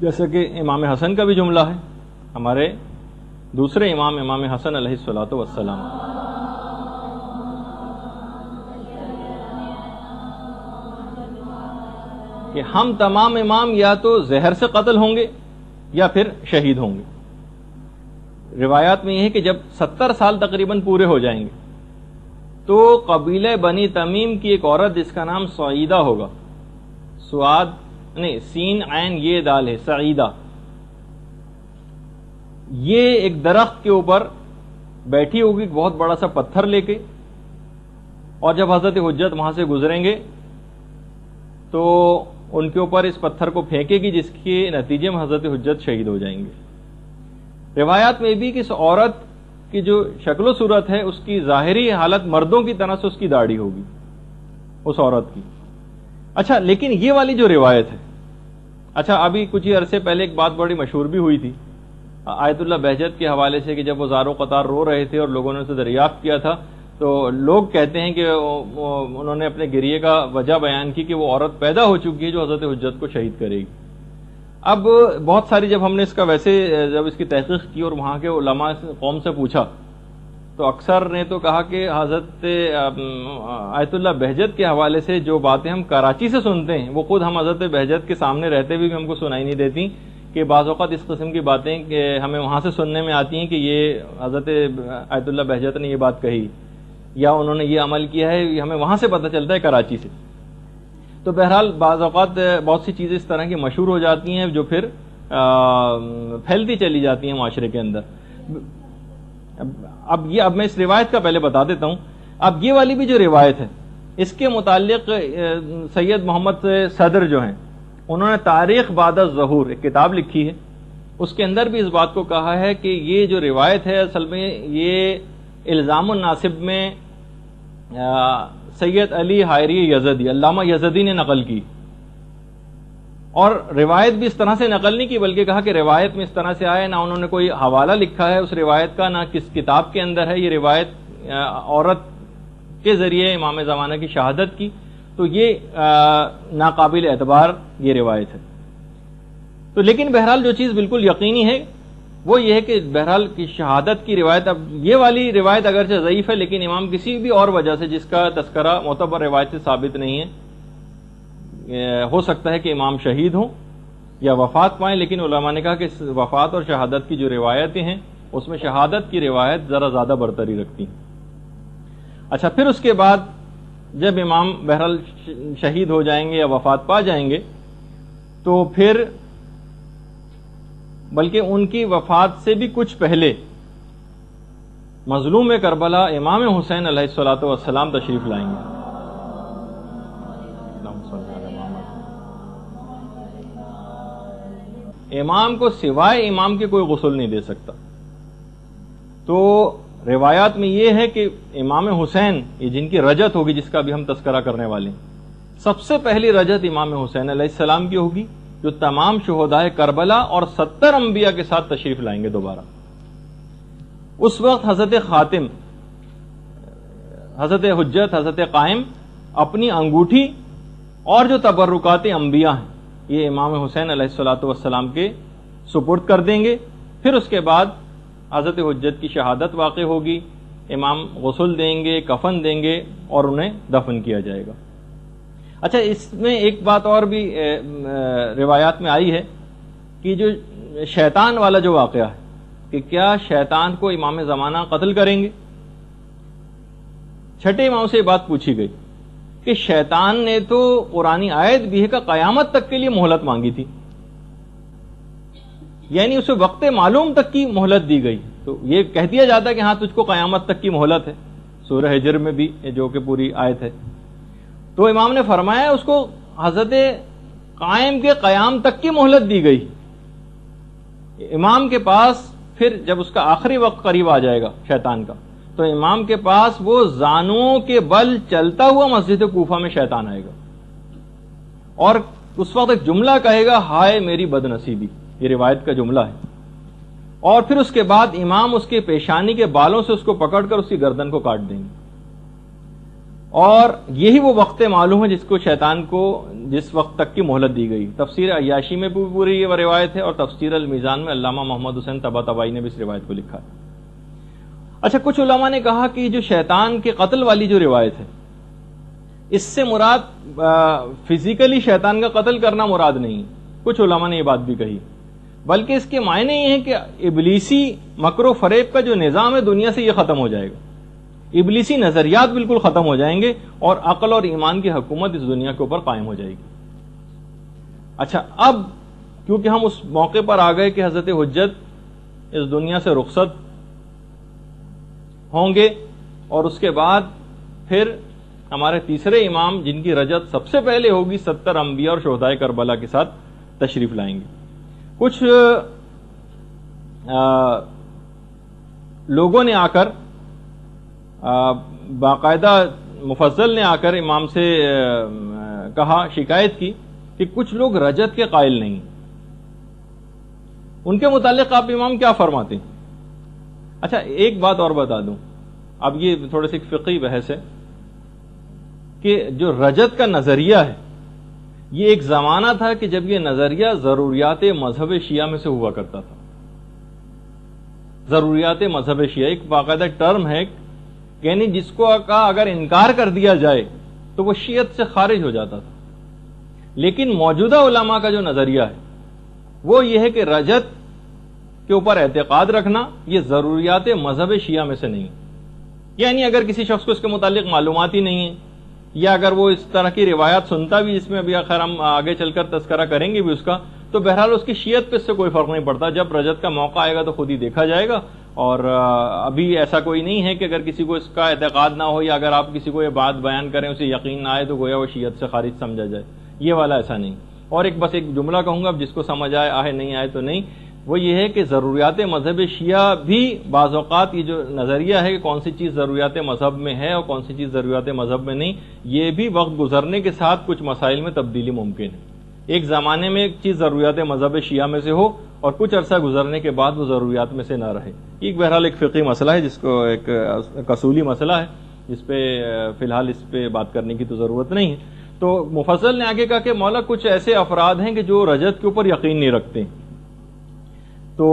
جیسا کہ امام حسن کا بھی جملہ ہے، ہمارے دوسرے امام، امام حسن علیہ الصلوۃ والسلام، کہ ہم تمام امام یا تو زہر سے قتل ہوں گے یا پھر شہید ہوں گے۔ روایات میں یہ ہے کہ جب 70 سال تقریباً پورے ہو جائیں گے تو قبیلہ بنی تمیم کی ایک عورت جس کا نام سعیدہ ہوگا، سعاد نہیں، سین عین یہ دال ہے، سعیدہ، یہ ایک درخت کے اوپر بیٹھی ہوگی، بہت بڑا سا پتھر لے کے، اور جب حضرت حجت وہاں سے گزریں گے تو ان کے اوپر اس پتھر کو پھینکے گی، جس کے نتیجے میں حضرت حجت شہید ہو جائیں گے۔ روایات میں بھی کہ اس عورت کی جو شکل و صورت ہے اس کی ظاہری حالت مردوں کی طرح سے اس کی داڑھی ہوگی اس عورت کی۔ اچھا، لیکن یہ والی جو روایت ہے، اچھا ابھی کچھ ہی عرصے پہلے ایک بات بڑی مشہور بھی ہوئی تھی آیت اللہ بہجت کے حوالے سے، کہ جب وہ زار و قطار رو رہے تھے اور لوگوں نے اسے دریافت کیا تھا تو لوگ کہتے ہیں کہ انہوں نے اپنے گریے کا وجہ بیان کی کہ وہ عورت پیدا ہو چکی ہے جو حضرت حجت کو شہید کرے گی۔ اب بہت ساری جب ہم نے اس کا ویسے جب اس کی تحقیق کی اور وہاں کے علماء قوم سے پوچھا تو اکثر نے تو کہا کہ حضرت آیت اللہ بہجت کے حوالے سے جو باتیں ہم کراچی سے سنتے ہیں وہ خود ہم حضرت بہجت کے سامنے رہتے ہوئے بھی ہم کو سنائی نہیں دیتی، کہ بعض اوقات اس قسم کی باتیں کہ ہمیں وہاں سے سننے میں آتی ہیں کہ یہ حضرت آیت اللہ بہجت نے یہ بات کہی یا انہوں نے یہ عمل کیا ہے، یہ ہمیں وہاں سے پتہ چلتا ہے کراچی سے۔ تو بہرحال بعض اوقات بہت سی چیزیں اس طرح کی مشہور ہو جاتی ہیں جو پھر پھیلتی چلی جاتی ہیں معاشرے کے اندر۔ اب میں اس روایت کا پہلے بتا دیتا ہوں۔ اب یہ والی بھی جو روایت ہے اس کے متعلق سید محمد صدر جو ہیں انہوں نے تاریخ بعد الظہور ایک کتاب لکھی ہے، اس کے اندر بھی اس بات کو کہا ہے کہ یہ جو روایت ہے اصل میں یہ الزام الناصب میں سید علی حائری یزدی علامہ یزدی نے نقل کی، اور روایت بھی اس طرح سے نقل نہیں کی بلکہ کہا کہ روایت میں اس طرح سے آئے، نہ انہوں نے کوئی حوالہ لکھا ہے اس روایت کا، نہ کس کتاب کے اندر ہے یہ روایت عورت کے ذریعے امام زمانہ کی شہادت کی، تو یہ ناقابل اعتبار یہ روایت ہے۔ تو لیکن بہرحال جو چیز بالکل یقینی ہے وہ یہ ہے کہ بہرحال کی شہادت کی روایت، اب یہ والی روایت اگرچہ ضعیف ہے لیکن امام کسی بھی اور وجہ سے جس کا تذکرہ معتبر روایت سے ثابت نہیں ہے، ہو سکتا ہے کہ امام شہید ہوں یا وفات پائیں، لیکن علماء نے کہا کہ وفات اور شہادت کی جو روایتیں ہیں اس میں شہادت کی روایت ذرا زیادہ برتری رکھتی ہیں۔ اچھا، پھر اس کے بعد جب امام بہرحال شہید ہو جائیں گے یا وفات پا جائیں گے تو پھر بلکہ ان کی وفات سے بھی کچھ پہلے مظلوم کربلا امام حسین علیہ الصلوۃ والسلام تشریف لائیں گے۔ امام کو سوائے امام کے کوئی غسل نہیں دے سکتا۔ تو روایات میں یہ ہے کہ امام حسین یہ جن کی رجت ہوگی جس کا بھی ہم تذکرہ کرنے والے ہیں، سب سے پہلی رجت امام حسین علیہ السلام کی ہوگی جو تمام شہدائے کربلا اور 70 انبیاء کے ساتھ تشریف لائیں گے دوبارہ۔ اس وقت حضرت خاتم، حضرت حجت، حضرت قائم اپنی انگوٹھی اور جو تبرکات انبیاء ہیں یہ امام حسین علیہ الصلوۃ والسلام کے سپرد کر دیں گے۔ پھر اس کے بعد حضرت حجت کی شہادت واقع ہوگی، امام غسل دیں گے، کفن دیں گے اور انہیں دفن کیا جائے گا۔ اچھا، اس میں ایک بات اور بھی روایات میں آئی ہے کہ جو شیطان والا جو واقعہ ہے کہ کیا شیطان کو امام زمانہ قتل کریں گے؟ چھٹے امام سے یہ بات پوچھی گئی کہ شیطان نے تو قرآنی آیت بھی ہے کہ قیامت تک کے لیے مہلت مانگی تھی، یعنی اسے وقت معلوم تک کی مہلت دی گئی، تو یہ کہہ دیا جاتا ہے کہ ہاں تجھ کو قیامت تک کی مہلت ہے، سورہ ہجر میں بھی جو کہ پوری آیت ہے۔ تو امام نے فرمایا اس کو حضرت قائم کے قیام تک کی مہلت دی گئی۔ امام کے پاس پھر جب اس کا آخری وقت قریب آ جائے گا شیطان کا تو امام کے پاس وہ زانوں کے بل چلتا ہوا مسجد کوفہ میں شیطان آئے گا اور اس وقت ایک جملہ کہے گا، ہائے میری بد نصیبی، یہ روایت کا جملہ ہے، اور پھر اس کے بعد امام اس کے پیشانی کے بالوں سے اس کو پکڑ کر اس کی گردن کو کاٹ دیں گے، اور یہی وہ وقت معلوم ہے جس کو شیطان کو جس وقت تک کی مہلت دی گئی۔ تفسیر عیاشی میں پوری یہ روایت ہے اور تفسیر المیزان میں علامہ محمد حسین طباطبائی نے بھی اس روایت کو لکھا ہے۔ اچھا، کچھ علماء نے کہا کہ جو شیطان کے قتل والی جو روایت ہے اس سے مراد فزیکلی شیطان کا قتل کرنا مراد نہیں، کچھ علماء نے یہ بات بھی کہی، بلکہ اس کے معنی یہ ہے کہ ابلیسی مکر و فریب کا جو نظام ہے دنیا سے یہ ختم ہو جائے گا، ابلیسی نظریات بالکل ختم ہو جائیں گے اور عقل اور ایمان کی حکومت اس دنیا کے اوپر قائم ہو جائے گی۔ اچھا، اب کیونکہ ہم اس موقع پر آ گئے کہ حضرت حجت اس دنیا سے رخصت ہوں گے اور اس کے بعد پھر ہمارے تیسرے امام جن کی رجت سب سے پہلے ہوگی 70 انبیاء اور شہدائے کربلا کے ساتھ تشریف لائیں گے. کچھ لوگوں نے آ کر باقاعدہ مفضل نے آ کر امام سے کہا، شکایت کی کہ کچھ لوگ رجت کے قائل نہیں. ان کے متعلق آپ امام کیا فرماتے ہیں؟ اچھا ایک بات اور بتا دوں، اب یہ تھوڑے سے فقہی بحث ہے کہ جو رجت کا نظریہ ہے یہ ایک زمانہ تھا کہ جب یہ نظریہ ضروریات مذہب شیعہ میں سے ہوا کرتا تھا. ضروریات مذہب شیعہ ایک باقاعدہ ٹرم ہے، یعنی جس کو کا اگر انکار کر دیا جائے تو وہ شیعت سے خارج ہو جاتا تھا. لیکن موجودہ علماء کا جو نظریہ ہے وہ یہ ہے کہ رجت کے اوپر اعتقاد رکھنا یہ ضروریات مذہب شیعہ میں سے نہیں. یعنی اگر کسی شخص کو اس کے متعلق معلومات ہی نہیں ہے، یا اگر وہ اس طرح کی روایات سنتا بھی، جس میں ابھی آخر ہم آگے چل کر تذکرہ کریں گے بھی اس کا، تو بہرحال اس کی شیعت پہ اس سے کوئی فرق نہیں پڑتا. جب رجت کا موقع آئے گا تو خود ہی دیکھا جائے گا. اور ابھی ایسا کوئی نہیں ہے کہ اگر کسی کو اس کا اعتقاد نہ ہو یا اگر آپ کسی کو یہ بات بیان کریں اسے یقین نہ آئے تو گویا وہ شیعت سے خارج سمجھا جائے. یہ والا ایسا نہیں. اور بس ایک جملہ کہوں گا، اب جس کو سمجھ آئے نہیں آئے تو نہیں، وہ یہ ہے کہ ضروریات مذہب شیعہ بھی بعض اوقات یہ جو نظریہ ہے کہ کون سی چیز ضروریات مذہب میں ہے اور کون سی چیز ضروریات مذہب میں نہیں، یہ بھی وقت گزرنے کے ساتھ کچھ مسائل میں تبدیلی ممکن ہے. ایک زمانے میں ایک چیز ضروریات مذہب شیعہ میں سے ہو اور کچھ عرصہ گزرنے کے بعد وہ ضروریات میں سے نہ رہے. ایک بہرحال ایک فقہی مسئلہ ہے، جس کو ایک اصولی مسئلہ ہے، جس پہ فی الحال اس پہ بات کرنے کی تو ضرورت نہیں ہے. تو مفصل نے آگے کہا کہ مولا کچھ ایسے افراد ہیں کہ جو رجت کے اوپر یقین نہیں رکھتے. تو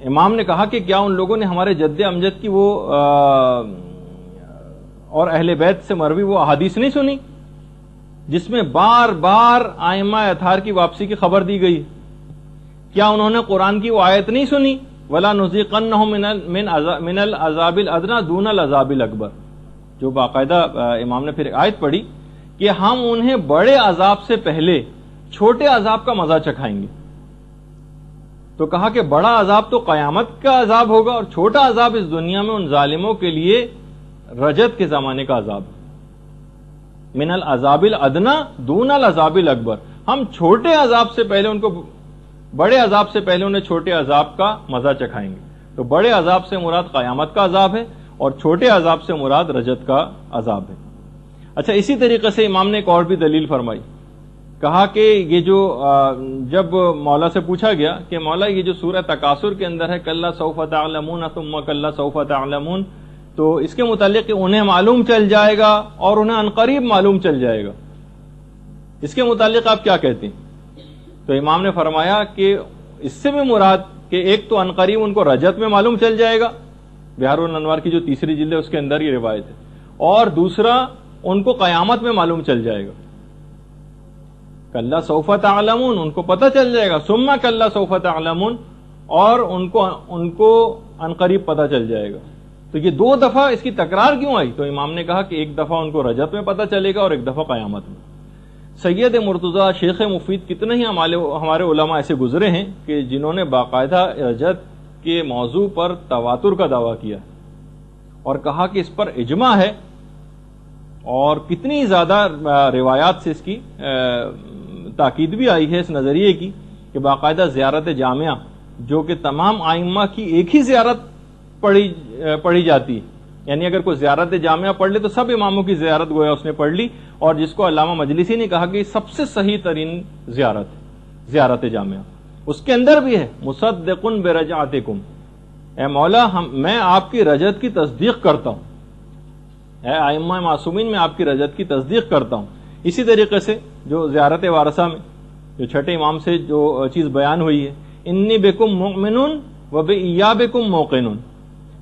امام نے کہا کہ کیا ان لوگوں نے ہمارے جد امجد کی وہ اور اہل بیت سے مروی وہ احادیث نہیں سنی جس میں بار بار ائمہ اطہار کی واپسی کی خبر دی گئی؟ کیا انہوں نے قرآن کی وہ آیت نہیں سنی، وَلَا نُذِيقَنَّهُم مِّنَ الْعَذَابِ الْأَدْنَىٰ دُونَ الْعَذَابِ الْأَكْبَرِ، جو باقاعدہ امام نے پھر آیت پڑھی کہ ہم انہیں بڑے عذاب سے پہلے چھوٹے عذاب کا مزہ چکھائیں گے. تو کہا کہ بڑا عذاب تو قیامت کا عذاب ہوگا اور چھوٹا عذاب اس دنیا میں ان ظالموں کے لیے رجت کے زمانے کا عذاب. من العذاب الادنی دون العذاب الاکبر، ہم چھوٹے عذاب سے پہلے ان کو بڑے عذاب سے پہلے انہیں چھوٹے عذاب کا مزہ چکھائیں گے. تو بڑے عذاب سے مراد قیامت کا عذاب ہے اور چھوٹے عذاب سے مراد رجت کا عذاب ہے. اچھا اسی طریقے سے امام نے ایک اور بھی دلیل فرمائی. کہا کہ یہ جو جب مولا سے پوچھا گیا کہ مولا یہ جو سورہ تکاثر کے اندر ہے کلا سوف تعلمون ثم کلا سوف تعلمون، تو اس کے متعلق کہ انہیں معلوم چل جائے گا اور انہیں عنقریب معلوم چل جائے گا، اس کے متعلق آپ کیا کہتے ہیں؟ تو امام نے فرمایا کہ اس سے بھی مراد کہ ایک تو عنقریب ان کو رجت میں معلوم چل جائے گا، بہار الانوار کی جو تیسری جلد ہے اس کے اندر یہ روایت ہے، اور دوسرا ان کو قیامت میں معلوم چل جائے گا. کلا سوف تعلمون ان کو پتہ چل جائے گا، ثم کلا سوف تعلمون اور ان کو عنقریب پتہ چل جائے گا. تو یہ دو دفعہ اس کی تکرار کیوں آئی؟ تو امام نے کہا کہ ایک دفعہ ان کو رجت میں پتہ چلے گا اور ایک دفعہ قیامت میں. سید مرتضیٰ شیخ مفید کتنے ہی ہمارے علماء ایسے گزرے ہیں کہ جنہوں نے باقاعدہ رجت کے موضوع پر تواتر کا دعویٰ کیا اور کہا کہ اس پر اجماع ہے، اور کتنی زیادہ روایات سے اس کی تاکید بھی آئی ہے اس نظریے کی کہ باقاعدہ زیارت جامعہ جو کہ تمام ائمہ کی ایک ہی زیارت پڑھی جاتی ہے، یعنی اگر کوئی زیارت جامعہ پڑھ لے تو سب اماموں کی زیارت گویا اس نے پڑھ لی، اور جس کو علامہ مجلسی نے کہا کہ سب سے صحیح ترین زیارت جامعہ. اس کے اندر بھی ہے مصدق برجعتکم، اے مولا میں آپ کی رجت کی تصدیق کرتا ہوں، اے ائمہ معصومین میں آپ کی رجت کی تصدیق کرتا ہوں. اسی طریقے سے جو زیارت وارثہ میں جو چھٹے امام سے جو چیز بیان ہوئی ہے، انی بکم مؤمن و بایابکم موقن،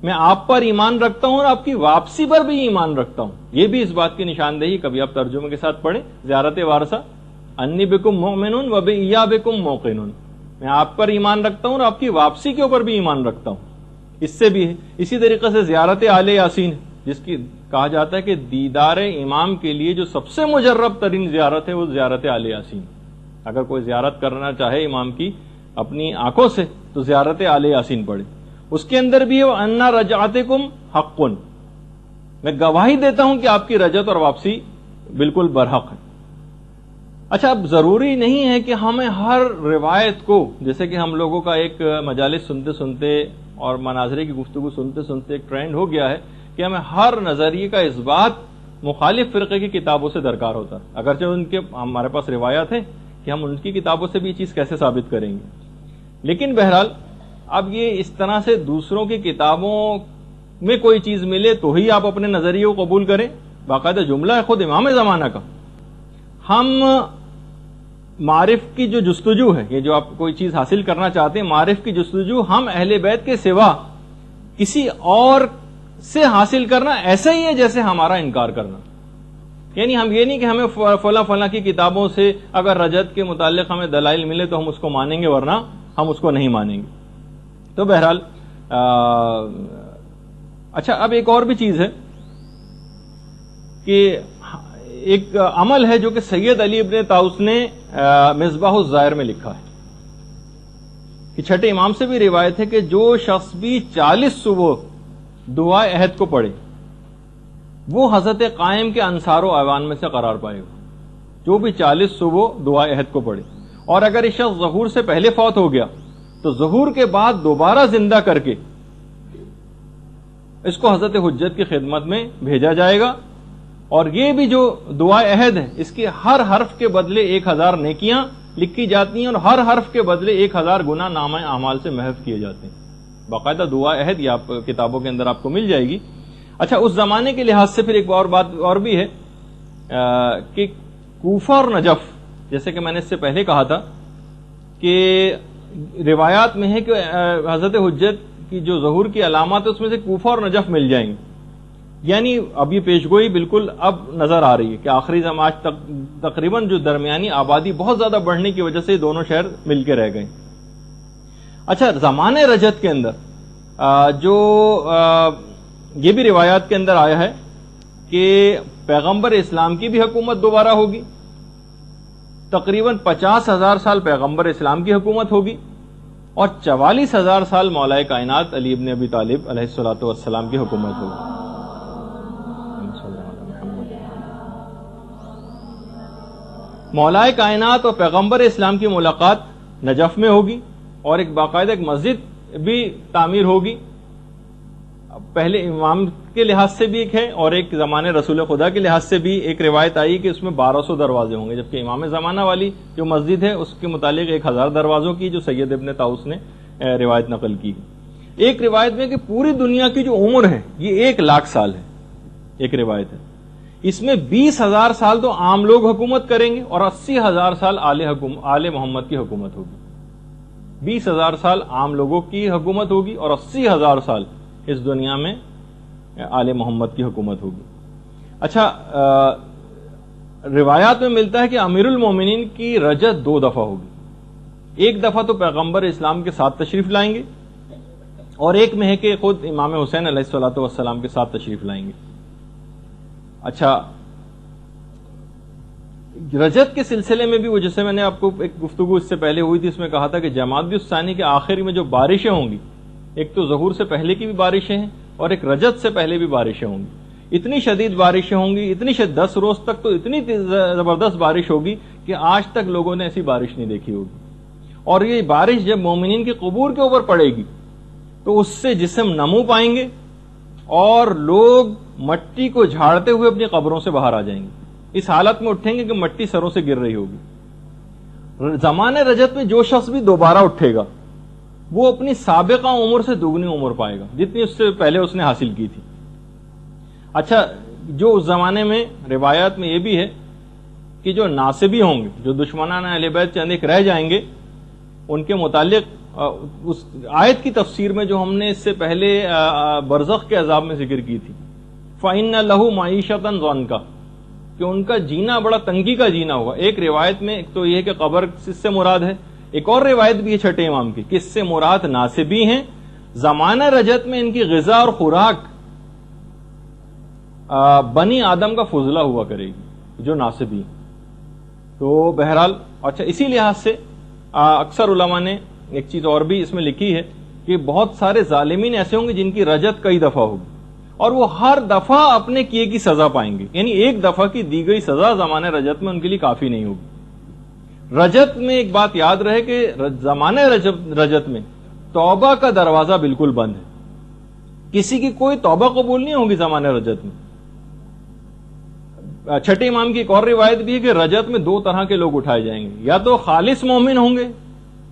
میں آپ پر ایمان رکھتا ہوں اور آپ کی واپسی پر بھی ایمان رکھتا ہوں. یہ بھی اس بات کی نشاندہی کبھی آپ ترجمے کے ساتھ پڑھیں زیارت وارثہ، انی بکم مؤمن و بایابکم موقن، میں آپ پر ایمان رکھتا ہوں اور آپ کی واپسی کے اوپر بھی ایمان رکھتا ہوں. اس سے بھی ہے. اسی طریقے سے زیارت آل یاسین جس کی کہا جاتا ہے کہ دیدار امام کے لیے جو سب سے مجرب ترین زیارت ہے وہ زیارت آل یاسین. اگر کوئی زیارت کرنا چاہے امام کی اپنی آنکھوں سے تو زیارت آل یاسین پڑھے. اس کے اندر بھی ہے انا رجعتکم حق، میں گواہی دیتا ہوں کہ آپ کی رجعت اور واپسی بالکل برحق ہے۔ اچھا، اب ضروری نہیں ہے کہ ہمیں ہر روایت کو، جیسے کہ ہم لوگوں کا ایک مجالس سنتے سنتے اور مناظرے کی گفتگو سنتے سنتے ایک ٹرینڈ ہو گیا ہے کہ ہمیں ہر نظریے کا اس بات مخالف فرقے کی کتابوں سے درکار ہوتا ہے، اگرچہ ان کے ہمارے پاس روایات ہیں کہ ہم ان کی کتابوں سے بھی یہ چیز کیسے ثابت کریں گے، لیکن بہرحال اب یہ اس طرح سے دوسروں کی کتابوں میں کوئی چیز ملے تو ہی آپ اپنے نظریے کو قبول کریں، باقاعدہ جملہ ہے خود امام زمانہ کا۔ ہم معرف کی جو جستجو ہے، یہ جو آپ کوئی چیز حاصل کرنا چاہتے ہیں، معرف کی جستجو ہم اہل بیت کے سوا کسی اور سے حاصل کرنا ایسا ہی ہے جیسے ہمارا انکار کرنا۔ یعنی ہم یہ نہیں کہ ہمیں فلاں فلاں کی کتابوں سے اگر رجعت کے متعلق ہمیں دلائل ملے تو ہم اس کو مانیں گے، ورنہ ہم اس کو نہیں مانیں گے۔ تو بہرحال اچھا، اب ایک اور بھی چیز ہے کہ ایک عمل ہے جو کہ سید علی ابن طاؤس نے مصباح الزائر میں لکھا ہے کہ چھٹے امام سے بھی روایت ہے کہ جو شخص بھی 40 صبح دعائے عہد کو پڑھے وہ حضرت قائم کے انصار و اعوان میں سے قرار پائے گا۔ جو بھی 40 صبح دعائے عہد کو پڑھے، اور اگر یہ شخص ظہور سے پہلے فوت ہو گیا تو ظہور کے بعد دوبارہ زندہ کر کے اس کو حضرت حجت کی خدمت میں بھیجا جائے گا، اور یہ بھی جو دعائے عہد ہے اس کے ہر حرف کے بدلے 1000 نیکیاں لکھی جاتی ہیں، اور ہر حرف کے بدلے 1000 گناہ نامہ اعمال سے محو کیے جاتے ہیں۔ باقاعدہ دعائے عہد یہ آپ کتابوں کے اندر آپ کو مل جائے گی۔ اچھا، اس زمانے کے لحاظ سے پھر ایک اور بات اور بھی ہے کہ کوفہ اور نجف، جیسے کہ میں نے اس سے پہلے کہا تھا کہ روایات میں ہے کہ حضرت حجت کی جو ظہور کی علامات ہے اس میں سے کوفہ اور نجف مل جائیں گے۔ یعنی اب یہ پیشگوئی بالکل اب نظر آ رہی ہے کہ آخری زمان تک تقریباً جو درمیانی آبادی بہت زیادہ بڑھنے کی وجہ سے یہ دونوں شہر مل کے رہ گئے۔ اچھا، زمانے رجعت کے اندر جو یہ بھی روایات کے اندر آیا ہے کہ پیغمبر اسلام کی بھی حکومت دوبارہ ہوگی، تقریباً 50,000 سال پیغمبر اسلام کی حکومت ہوگی، اور 44,000 سال مولا کائنات علی ابن ابی طالب علیہ الصلوۃ والسلام کی حکومت ہوگی۔ مولا کائنات اور پیغمبر اسلام کی ملاقات نجف میں ہوگی، اور ایک باقاعدہ ایک مسجد بھی تعمیر ہوگی۔ پہلے امام کے لحاظ سے بھی ایک ہے، اور ایک زمانے رسول خدا کے لحاظ سے بھی ایک روایت آئی کہ اس میں 1200 دروازے ہوں گے، جبکہ امام زمانہ والی جو مسجد ہے اس کے متعلق 1000 دروازوں کی جو سید ابن طاؤس نے روایت نقل کی۔ ایک روایت میں کہ پوری دنیا کی جو عمر ہے یہ 1,00,000 سال ہے، ایک روایت ہے، اس میں 20,000 سال تو عام لوگ حکومت کریں گے اور 80,000 سال آل محمد کی حکومت ہوگی۔ 20,000 سال عام لوگوں کی حکومت ہوگی اور 80,000 سال اس دنیا میں آل محمد کی حکومت ہوگی۔ اچھا، روایات میں ملتا ہے کہ امیر المومنین کی رجعت 2 دفعہ ہوگی۔ ایک دفعہ تو پیغمبر اسلام کے ساتھ تشریف لائیں گے، اور ایک میں ہے کہ خود امام حسین علیہ الصلوۃ والسلام کے ساتھ تشریف لائیں گے۔ اچھا، رجعت کے سلسلے میں بھی وہ، جیسے میں نے آپ کو ایک گفتگو اس سے پہلے ہوئی تھی، اس میں کہا تھا کہ جمادی الثانی کے آخر میں جو بارشیں ہوں گی، ایک تو ظہور سے پہلے کی بھی بارشیں ہیں اور ایک رجعت سے پہلے بھی بارشیں ہوں گی۔ اتنی شدید بارشیں ہوں گی، اتنی 10 روز تک تو اتنی زبردست بارش ہوگی کہ آج تک لوگوں نے ایسی بارش نہیں دیکھی ہوگی۔ اور یہ بارش جب مومنین کی قبور کے اوپر پڑے گی تو اس سے جسم نمو پائیں گے، اور لوگ مٹی کو جھاڑتے ہوئے اپنی قبروں سے باہر آ جائیں گے، اس حالت میں اٹھیں گے کہ مٹی سروں سے گر رہی ہوگی۔ زمانے رجعت میں جو شخص بھی دوبارہ اٹھے گا وہ اپنی سابقہ عمر سے دگنی عمر پائے گا جتنی اس سے پہلے اس نے حاصل کی تھی۔ اچھا، جو اس زمانے میں روایات میں یہ بھی ہے کہ جو ناصبی ہوں گے، جو دشمنان اہل بیت چند ایک رہ جائیں گے، ان کے متعلق اس آیت کی تفسیر میں جو ہم نے اس سے پہلے برزخ کے عذاب میں ذکر کی تھی، فَإِنَّ لَهُ مَعِيشَةً ضَنْكَ، کہ ان کا جینا بڑا تنگی کا جینا ہوگا۔ ایک روایت میں ایک تو یہ ہے کہ قبر اس سے مراد ہے، ایک اور روایت بھی ہے چھٹے امام کی کہ اس سے مراد ناصبی ہیں۔ زمانہ رجعت میں ان کی غذا اور خوراک بنی آدم کا فضلہ ہوا کرے گی، جو ناصبی ہیں۔ تو بہرحال اچھا، اسی لحاظ سے اکثر علماء نے ایک چیز اور بھی اس میں لکھی ہے کہ بہت سارے ظالمین ایسے ہوں گے جن کی رجعت کئی دفعہ ہوگی، اور وہ ہر دفعہ اپنے کیے کی سزا پائیں گے. یعنی ایک دفعہ کی دی گئی سزا زمانہ رجت میں ان کے لیے کافی نہیں ہوگی. رجت میں ایک بات یاد رہے کہ زمانہ رجت میں توبہ کا دروازہ بالکل بند ہے. کسی کی کوئی توبہ قبول نہیں ہوگی زمانہ رجت میں. چھٹے امام کی ایک اور روایت بھی ہے کہ رجت میں دو طرح کے لوگ اٹھائے جائیں گے, یا تو خالص مومن ہوں گے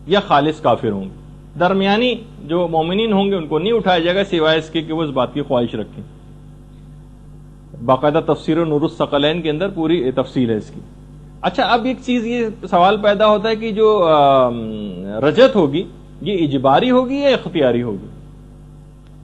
یا خالص کافر ہوں گے. درمیانی جو مومنین ہوں گے ان کو نہیں اٹھایا جائے گا سوائے اس کے کہ وہ اس بات کی خواہش رکھیں. باقاعدہ تفسیر نور الثقلین کے اندر پوری تفصیل ہے اس کی. اچھا, اب ایک چیز یہ سوال پیدا ہوتا ہے کہ جو رجت ہوگی یہ اجباری ہوگی یا اختیاری ہوگی.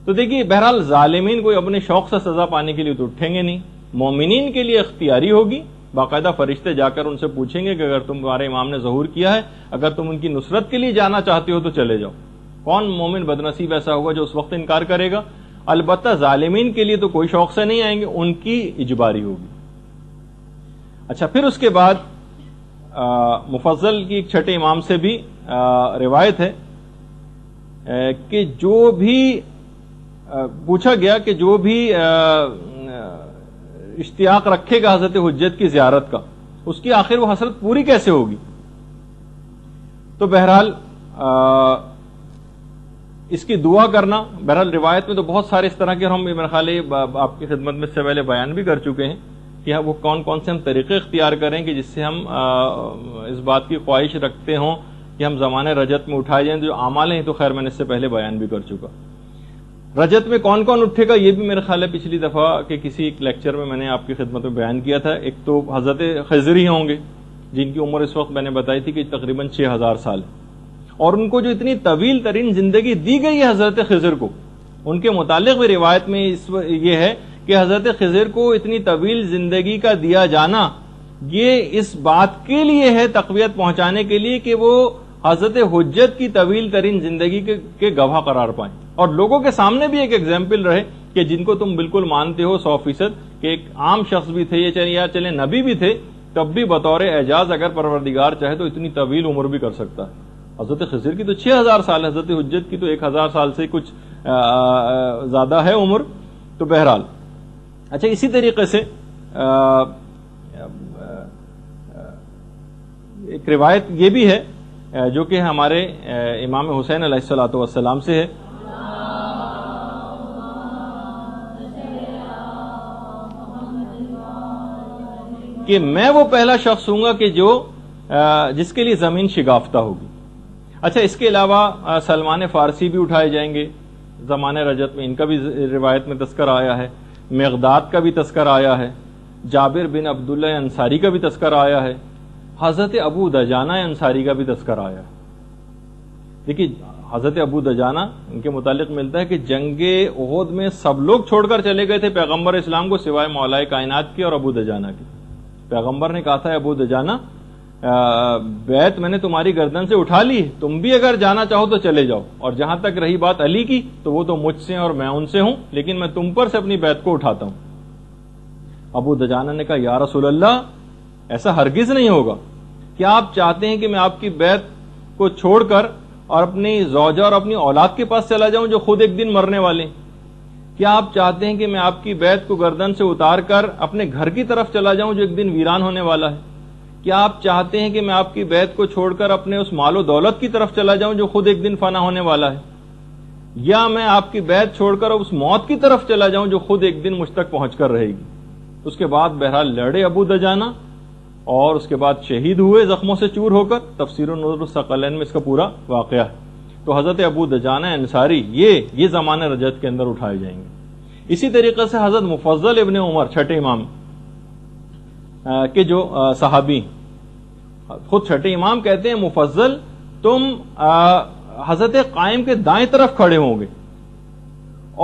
تو دیکھیے بہرحال ظالمین کوئی اپنے شوق سے سزا پانے کے لیے تو اٹھیں گے نہیں. مومنین کے لیے اختیاری ہوگی. باقاعدہ فرشتے جا کر ان سے پوچھیں گے کہ اگر تمہارے امام نے ظہور کیا ہے, اگر تم ان کی نصرت کے لیے جانا چاہتے ہو تو چلے جاؤ. کون مومن بدنصیب ایسا ہوگا جو اس وقت انکار کرے گا؟ البتہ ظالمین کے لیے تو کوئی شوق سے نہیں آئیں گے, ان کی اجباری ہوگی. اچھا, پھر اس کے بعد مفضل کی ایک چھٹے امام سے بھی روایت ہے کہ جو بھی پوچھا گیا کہ جو بھی اشتیاق رکھے گا حضرت حجت کی زیارت کا, اس کی آخر وہ حسرت پوری کیسے ہوگی؟ تو بہرحال اس کی دعا کرنا, بہرحال روایت میں تو بہت سارے اس طرح کے, ہم میرے خیال آپ کی خدمت میں اس سے پہلے بیان بھی کر چکے ہیں کہ وہ کون کون سے ہم طریقے اختیار کریں کہ جس سے ہم اس بات کی خواہش رکھتے ہوں کہ ہم زمانے رجت میں اٹھائے جائیں. جو اعمال ہیں تو خیر میں نے اس سے پہلے بیان بھی کر چکا. رجت میں کون کون اٹھے گا یہ بھی میرے خیال ہے پچھلی دفعہ کے کسی ایک لیکچر میں نے آپ کی خدمت میں بیان کیا تھا. ایک تو حضرت خضر ہی ہوں گے جن کی عمر اس وقت میں نے بتائی تھی کہ تقریباً 6000 سال ہے, اور ان کو جو اتنی طویل ترین زندگی دی گئی ہے حضرت خضر کو, ان کے متعلق بھی روایت میں یہ ہے کہ حضرت خضر کو اتنی طویل زندگی کا دیا جانا یہ اس بات کے لیے ہے, تقویت پہنچانے کے لیے کہ وہ حضرت حجت کی طویل ترین زندگی کے گواہ قرار پائیں, اور لوگوں کے سامنے بھی ایک ایگزامپل رہے کہ جن کو تم بالکل مانتے ہو 100% کہ ایک عام شخص بھی تھے یا چلے نبی بھی تھے, تب بھی بطور اعجاز اگر پروردگار چاہے تو اتنی طویل عمر بھی کر سکتا ہے. حضرت خضر کی تو 6000 سال ہے, حضرت حجت کی تو 1000 سال سے کچھ زیادہ ہے عمر. تو بہرحال اچھا, اسی طریقے سے ایک روایت یہ بھی ہے جو کہ ہمارے امام حسین علیہ الصلوۃ والسلام سے ہے کہ میں وہ پہلا شخص ہوں گا کہ جو جس کے لیے زمین شگافتہ ہوگی. اچھا, اس کے علاوہ سلمان فارسی بھی اٹھائے جائیں گے زمانے رجت میں, ان کا بھی روایت میں تذکر آیا ہے. مقداد کا بھی تذکر آیا ہے, جابر بن عبداللہ انصاری کا بھی تذکر آیا ہے, حضرت ابو دجانہ انصاری کا بھی تذکر آیا ہے. دیکھیے حضرت ابو دجانہ ان کے متعلق ملتا ہے کہ جنگ احد میں سب لوگ چھوڑ کر چلے گئے تھے پیغمبر اسلام کو سوائے مولا کائنات کی اور ابو دجانہ کی. پیغمبر نے کہا تھا ابو دجانہ بیعت میں نے تمہاری گردن سے اٹھا لی, تم بھی اگر جانا چاہو تو چلے جاؤ, اور جہاں تک رہی بات علی کی تو وہ تو مجھ سے اور میں ان سے ہوں, لیکن میں تم پر سے اپنی بیعت کو اٹھاتا ہوں. ابو دجانہ نے کہا یا رسول اللہ ایسا ہرگز نہیں ہوگا, کیا آپ چاہتے ہیں کہ میں آپ کی بیعت کو چھوڑ کر اور اپنی زوجہ اور اپنی اولاد کے پاس چلا جاؤں جو خود ایک دن مرنے والے؟ کیا آپ چاہتے ہیں کہ میں آپ کی بیعت کو گردن سے اتار کر اپنے گھر کی طرف چلا جاؤں جو ایک دن ویران ہونے والا ہے؟ کیا آپ چاہتے ہیں کہ میں آپ کی بیعت کو چھوڑ کر اپنے اس مال و دولت کی طرف چلا جاؤں جو خود ایک دن فنا ہونے والا ہے؟ یا میں آپ کی بیعت چھوڑ کر اس موت کی طرف چلا جاؤں جو خود ایک دن مجھ تک پہنچ کر رہے گی؟ اس کے بعد بہرحال لڑے ابو دجانہ, اور اس کے بعد شہید ہوئے زخموں سے چور ہو کر. تفسیر نور الثقلین میں اس کا پورا واقعہ ہے. تو حضرت ابو دجانہ انصاری یہ زمانہ رجت کے اندر اٹھائے جائیں گے. اسی طریقے سے حضرت مفضل ابن عمر چھٹے امام کے جو صحابی, خود چھٹے امام کہتے ہیں مفضل تم حضرت قائم کے دائیں طرف کھڑے ہوں گے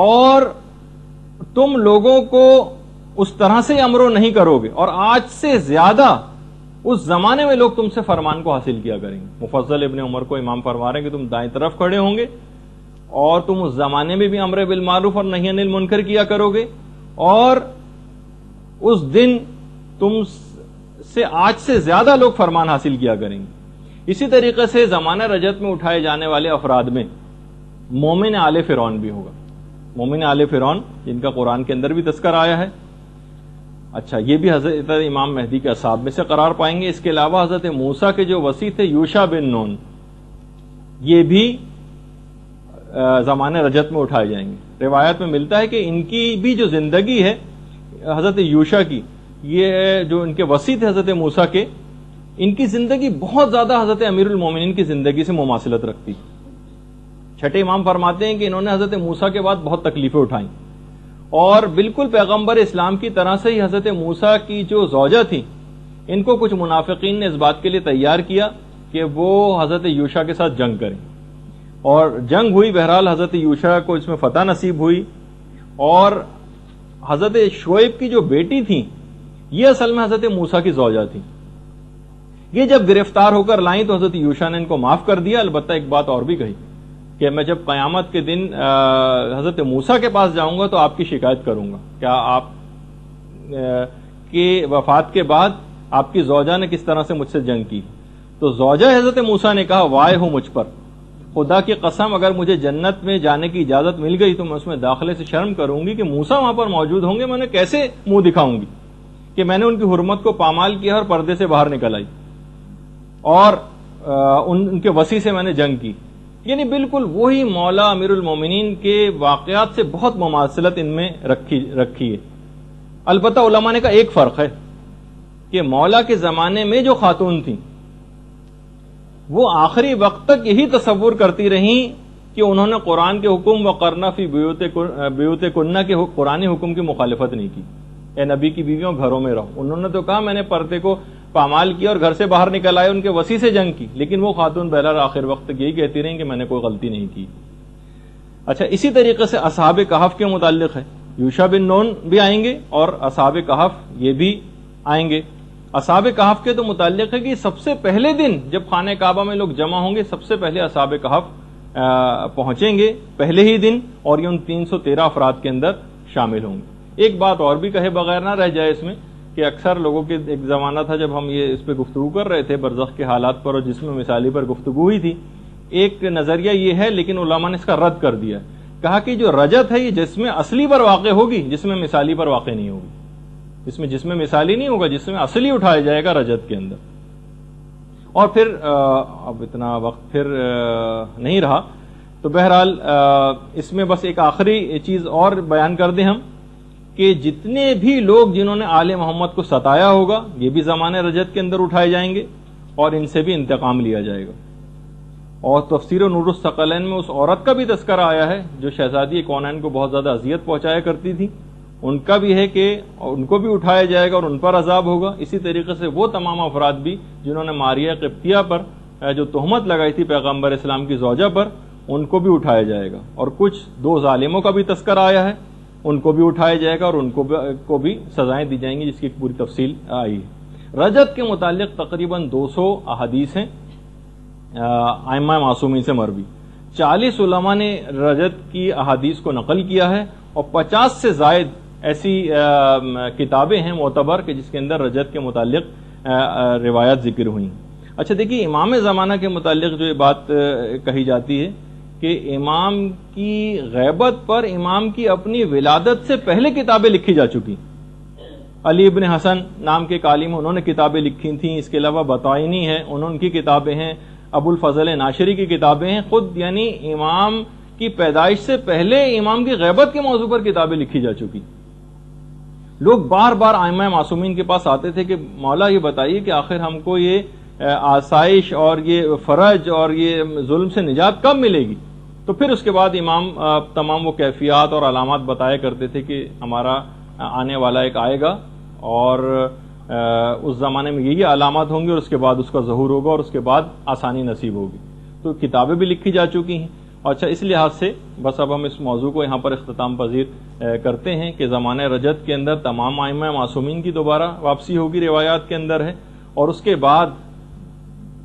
اور تم لوگوں کو اس طرح سے امر نہیں کرو گے, اور آج سے زیادہ اس زمانے میں لوگ تم سے فرمان کو حاصل کیا کریں گے. مفضل ابن عمر کو امام فرما رہے ہیں کہ تم دائیں طرف کھڑے ہوں گے اور تم اس زمانے میں بھی امر بالمعروف اور نہی عن المنکر کیا کرو گے, اور اس دن تم سے آج سے زیادہ لوگ فرمان حاصل کیا کریں گے. اسی طریقے سے زمانہ رجت میں اٹھائے جانے والے افراد میں مومن آل فرعون بھی ہوگا. مومن آل فرعون جن کا قرآن کے اندر بھی تذکر آیا ہے. اچھا یہ بھی حضرت امام مہدی کے اصحاب میں سے قرار پائیں گے. اس کے علاوہ حضرت موسیٰ کے جو وصی تھے یوشع بن نون یہ بھی زمانے رجت میں اٹھائے جائیں گے. روایت میں ملتا ہے کہ ان کی بھی جو زندگی ہے حضرت یوشع کی, یہ جو ان کے وصی تھے حضرت موسیٰ کے, ان کی زندگی بہت زیادہ حضرت امیر المومنین کی زندگی سے مماثلت رکھتی. چھٹے امام فرماتے ہیں کہ انہوں نے حضرت موسیٰ کے بعد بہت تکلیفیں اٹھائیں اور بالکل پیغمبر اسلام کی طرح سے ہی حضرت موسیٰ کی جو زوجہ تھی ان کو کچھ منافقین نے اس بات کے لیے تیار کیا کہ وہ حضرت یوشع کے ساتھ جنگ کریں, اور جنگ ہوئی. بہرحال حضرت یوشع کو اس میں فتح نصیب ہوئی, اور حضرت شعیب کی جو بیٹی تھی یہ اصل میں حضرت موسیٰ کی زوجہ تھی. یہ جب گرفتار ہو کر لائیں تو حضرت یوشع نے ان کو معاف کر دیا. البتہ ایک بات اور بھی کہی کہ میں جب قیامت کے دن حضرت موسیٰ کے پاس جاؤں گا تو آپ کی شکایت کروں گا, کیا آپ کی وفات کے بعد آپ کی زوجہ نے کس طرح سے مجھ سے جنگ کی. تو زوجہ حضرت موسیٰ نے کہا وائے ہو مجھ پر, خدا کی قسم اگر مجھے جنت میں جانے کی اجازت مل گئی تو میں اس میں داخلے سے شرم کروں گی کہ موسیٰ وہاں پر موجود ہوں گے, میں نے کیسے منہ دکھاؤں گی کہ میں نے ان کی حرمت کو پامال کیا اور پردے سے باہر نکل آئی اور ان کے وصی سے میں نے جنگ کی. یعنی بالکل وہی مولا امیر المومنین کے واقعات سے بہت مماثلت ان میں رکھی ہے. البتہ علماء نے کہا ایک فرق ہے کہ مولا کے زمانے میں جو خاتون تھیں وہ آخری وقت تک یہی تصور کرتی رہیں کہ انہوں نے قرآن کے حکم وقرنا فی بیوت کنہ کے قرآنی حکم کی مخالفت نہیں کی. اے نبی کی بیویوں گھروں میں رہو. انہوں نے تو کہا میں نے پردے کو پامال کیا اور گھر سے باہر نکل آئے, ان کے وصی سے جنگ کی, لیکن وہ خاتون بہرحال آخر وقت تک یہی کہتی رہیں کہ میں نے کوئی غلطی نہیں کی. اچھا اسی طریقے سے اصحاب کہف کے متعلق ہے. یوشع بن نون بھی آئیں گے اور اصحاب کہف یہ بھی آئیں گے. اصحاب کہف کے تو متعلق ہے کہ سب سے پہلے دن جب خانہ کعبہ میں لوگ جمع ہوں گے سب سے پہلے اصحاب کہف پہنچیں گے پہلے ہی دن, اور یہ ان 313 افراد کے اندر شامل ہوں گے. ایک بات اور بھی کہے بغیر نہ رہ جائے اس میں کہ اکثر لوگوں کے ایک زمانہ تھا جب ہم یہ اس پہ گفتگو کر رہے تھے برزخ کے حالات پر اور جسم مثالی پر گفتگو ہوئی تھی, ایک نظریہ یہ ہے لیکن علماء نے اس کا رد کر دیا, کہا کہ جو رجت ہے یہ جسم اصلی پر واقع ہوگی, جسم مثالی پر واقع نہیں ہوگی. اس میں جسم مثالی نہیں ہوگا, جسم اصلی اٹھایا جائے گا رجت کے اندر. اور پھر اب اتنا وقت پھر نہیں رہا تو بہرحال اس میں بس ایک آخری چیز اور بیان کر دیں ہم کہ جتنے بھی لوگ جنہوں نے آل محمد کو ستایا ہوگا یہ بھی زمانے رجت کے اندر اٹھائے جائیں گے اور ان سے بھی انتقام لیا جائے گا. اور تفسیر نور الثقلین میں اس عورت کا بھی تذکرہ آیا ہے جو شہزادی کونین کو بہت زیادہ اذیت پہنچایا کرتی تھی, ان کا بھی ہے کہ ان کو بھی اٹھایا جائے گا اور ان پر عذاب ہوگا. اسی طریقے سے وہ تمام افراد بھی جنہوں نے ماریہ قبطیہ پر جو تہمت لگائی تھی پیغمبر اسلام کی زوجہ پر ان کو بھی اٹھایا جائے گا. اور کچھ 2 ظالموں کا بھی تذکرہ آیا ہے, ان کو بھی اٹھایا جائے گا اور ان کو بھی سزائیں دی جائیں گی جس کی پوری تفصیل آئی ہے. رجت کے متعلق تقریباً 200 احادیث ہیں ائمہ معصومین سے مروی. 40 علماء نے رجت کی احادیث کو نقل کیا ہے اور 50 سے زائد ایسی کتابیں ہیں معتبر کہ جس کے اندر رجت کے متعلق روایات ذکر ہوئی. اچھا دیکھیے امام زمانہ کے متعلق جو یہ بات کہی جاتی ہے کہ امام کی غیبت پر امام کی اپنی ولادت سے پہلے کتابیں لکھی جا چکی. علی ابن حسن نام کے عالم انہوں نے کتابیں لکھی تھیں. اس کے علاوہ بطائنی ہے ان کی کتابیں ہیں, ابو الفضل ناشری کی کتابیں ہیں. خود یعنی امام کی پیدائش سے پہلے امام کی غیبت کے موضوع پر کتابیں لکھی جا چکی. لوگ بار بار ائمہ معصومین کے پاس آتے تھے کہ مولا یہ بتائیے کہ آخر ہم کو یہ آسائش اور یہ فرج اور یہ ظلم سے نجات کب ملے گی. تو پھر اس کے بعد امام تمام وہ کیفیات اور علامات بتایا کرتے تھے کہ ہمارا آنے والا ایک آئے گا اور اس زمانے میں یہی علامات ہوں گی اور اس کے بعد اس کا ظہور ہوگا اور اس کے بعد آسانی نصیب ہوگی. تو کتابیں بھی لکھی جا چکی ہیں. اچھا اس لحاظ سے بس اب ہم اس موضوع کو یہاں پر اختتام پذیر کرتے ہیں کہ زمانہ رجت کے اندر تمام ائمہ معصومین کی دوبارہ واپسی ہوگی روایات کے اندر ہے, اور اس کے بعد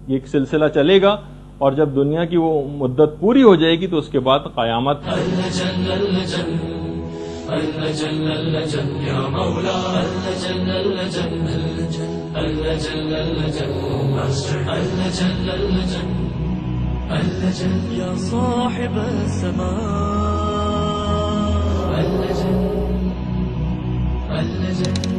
یہ ایک سلسلہ چلے گا اور جب دنیا کی وہ مدت پوری ہو جائے گی تو اس کے بعد قیامت. يا صاحب السماء اللجن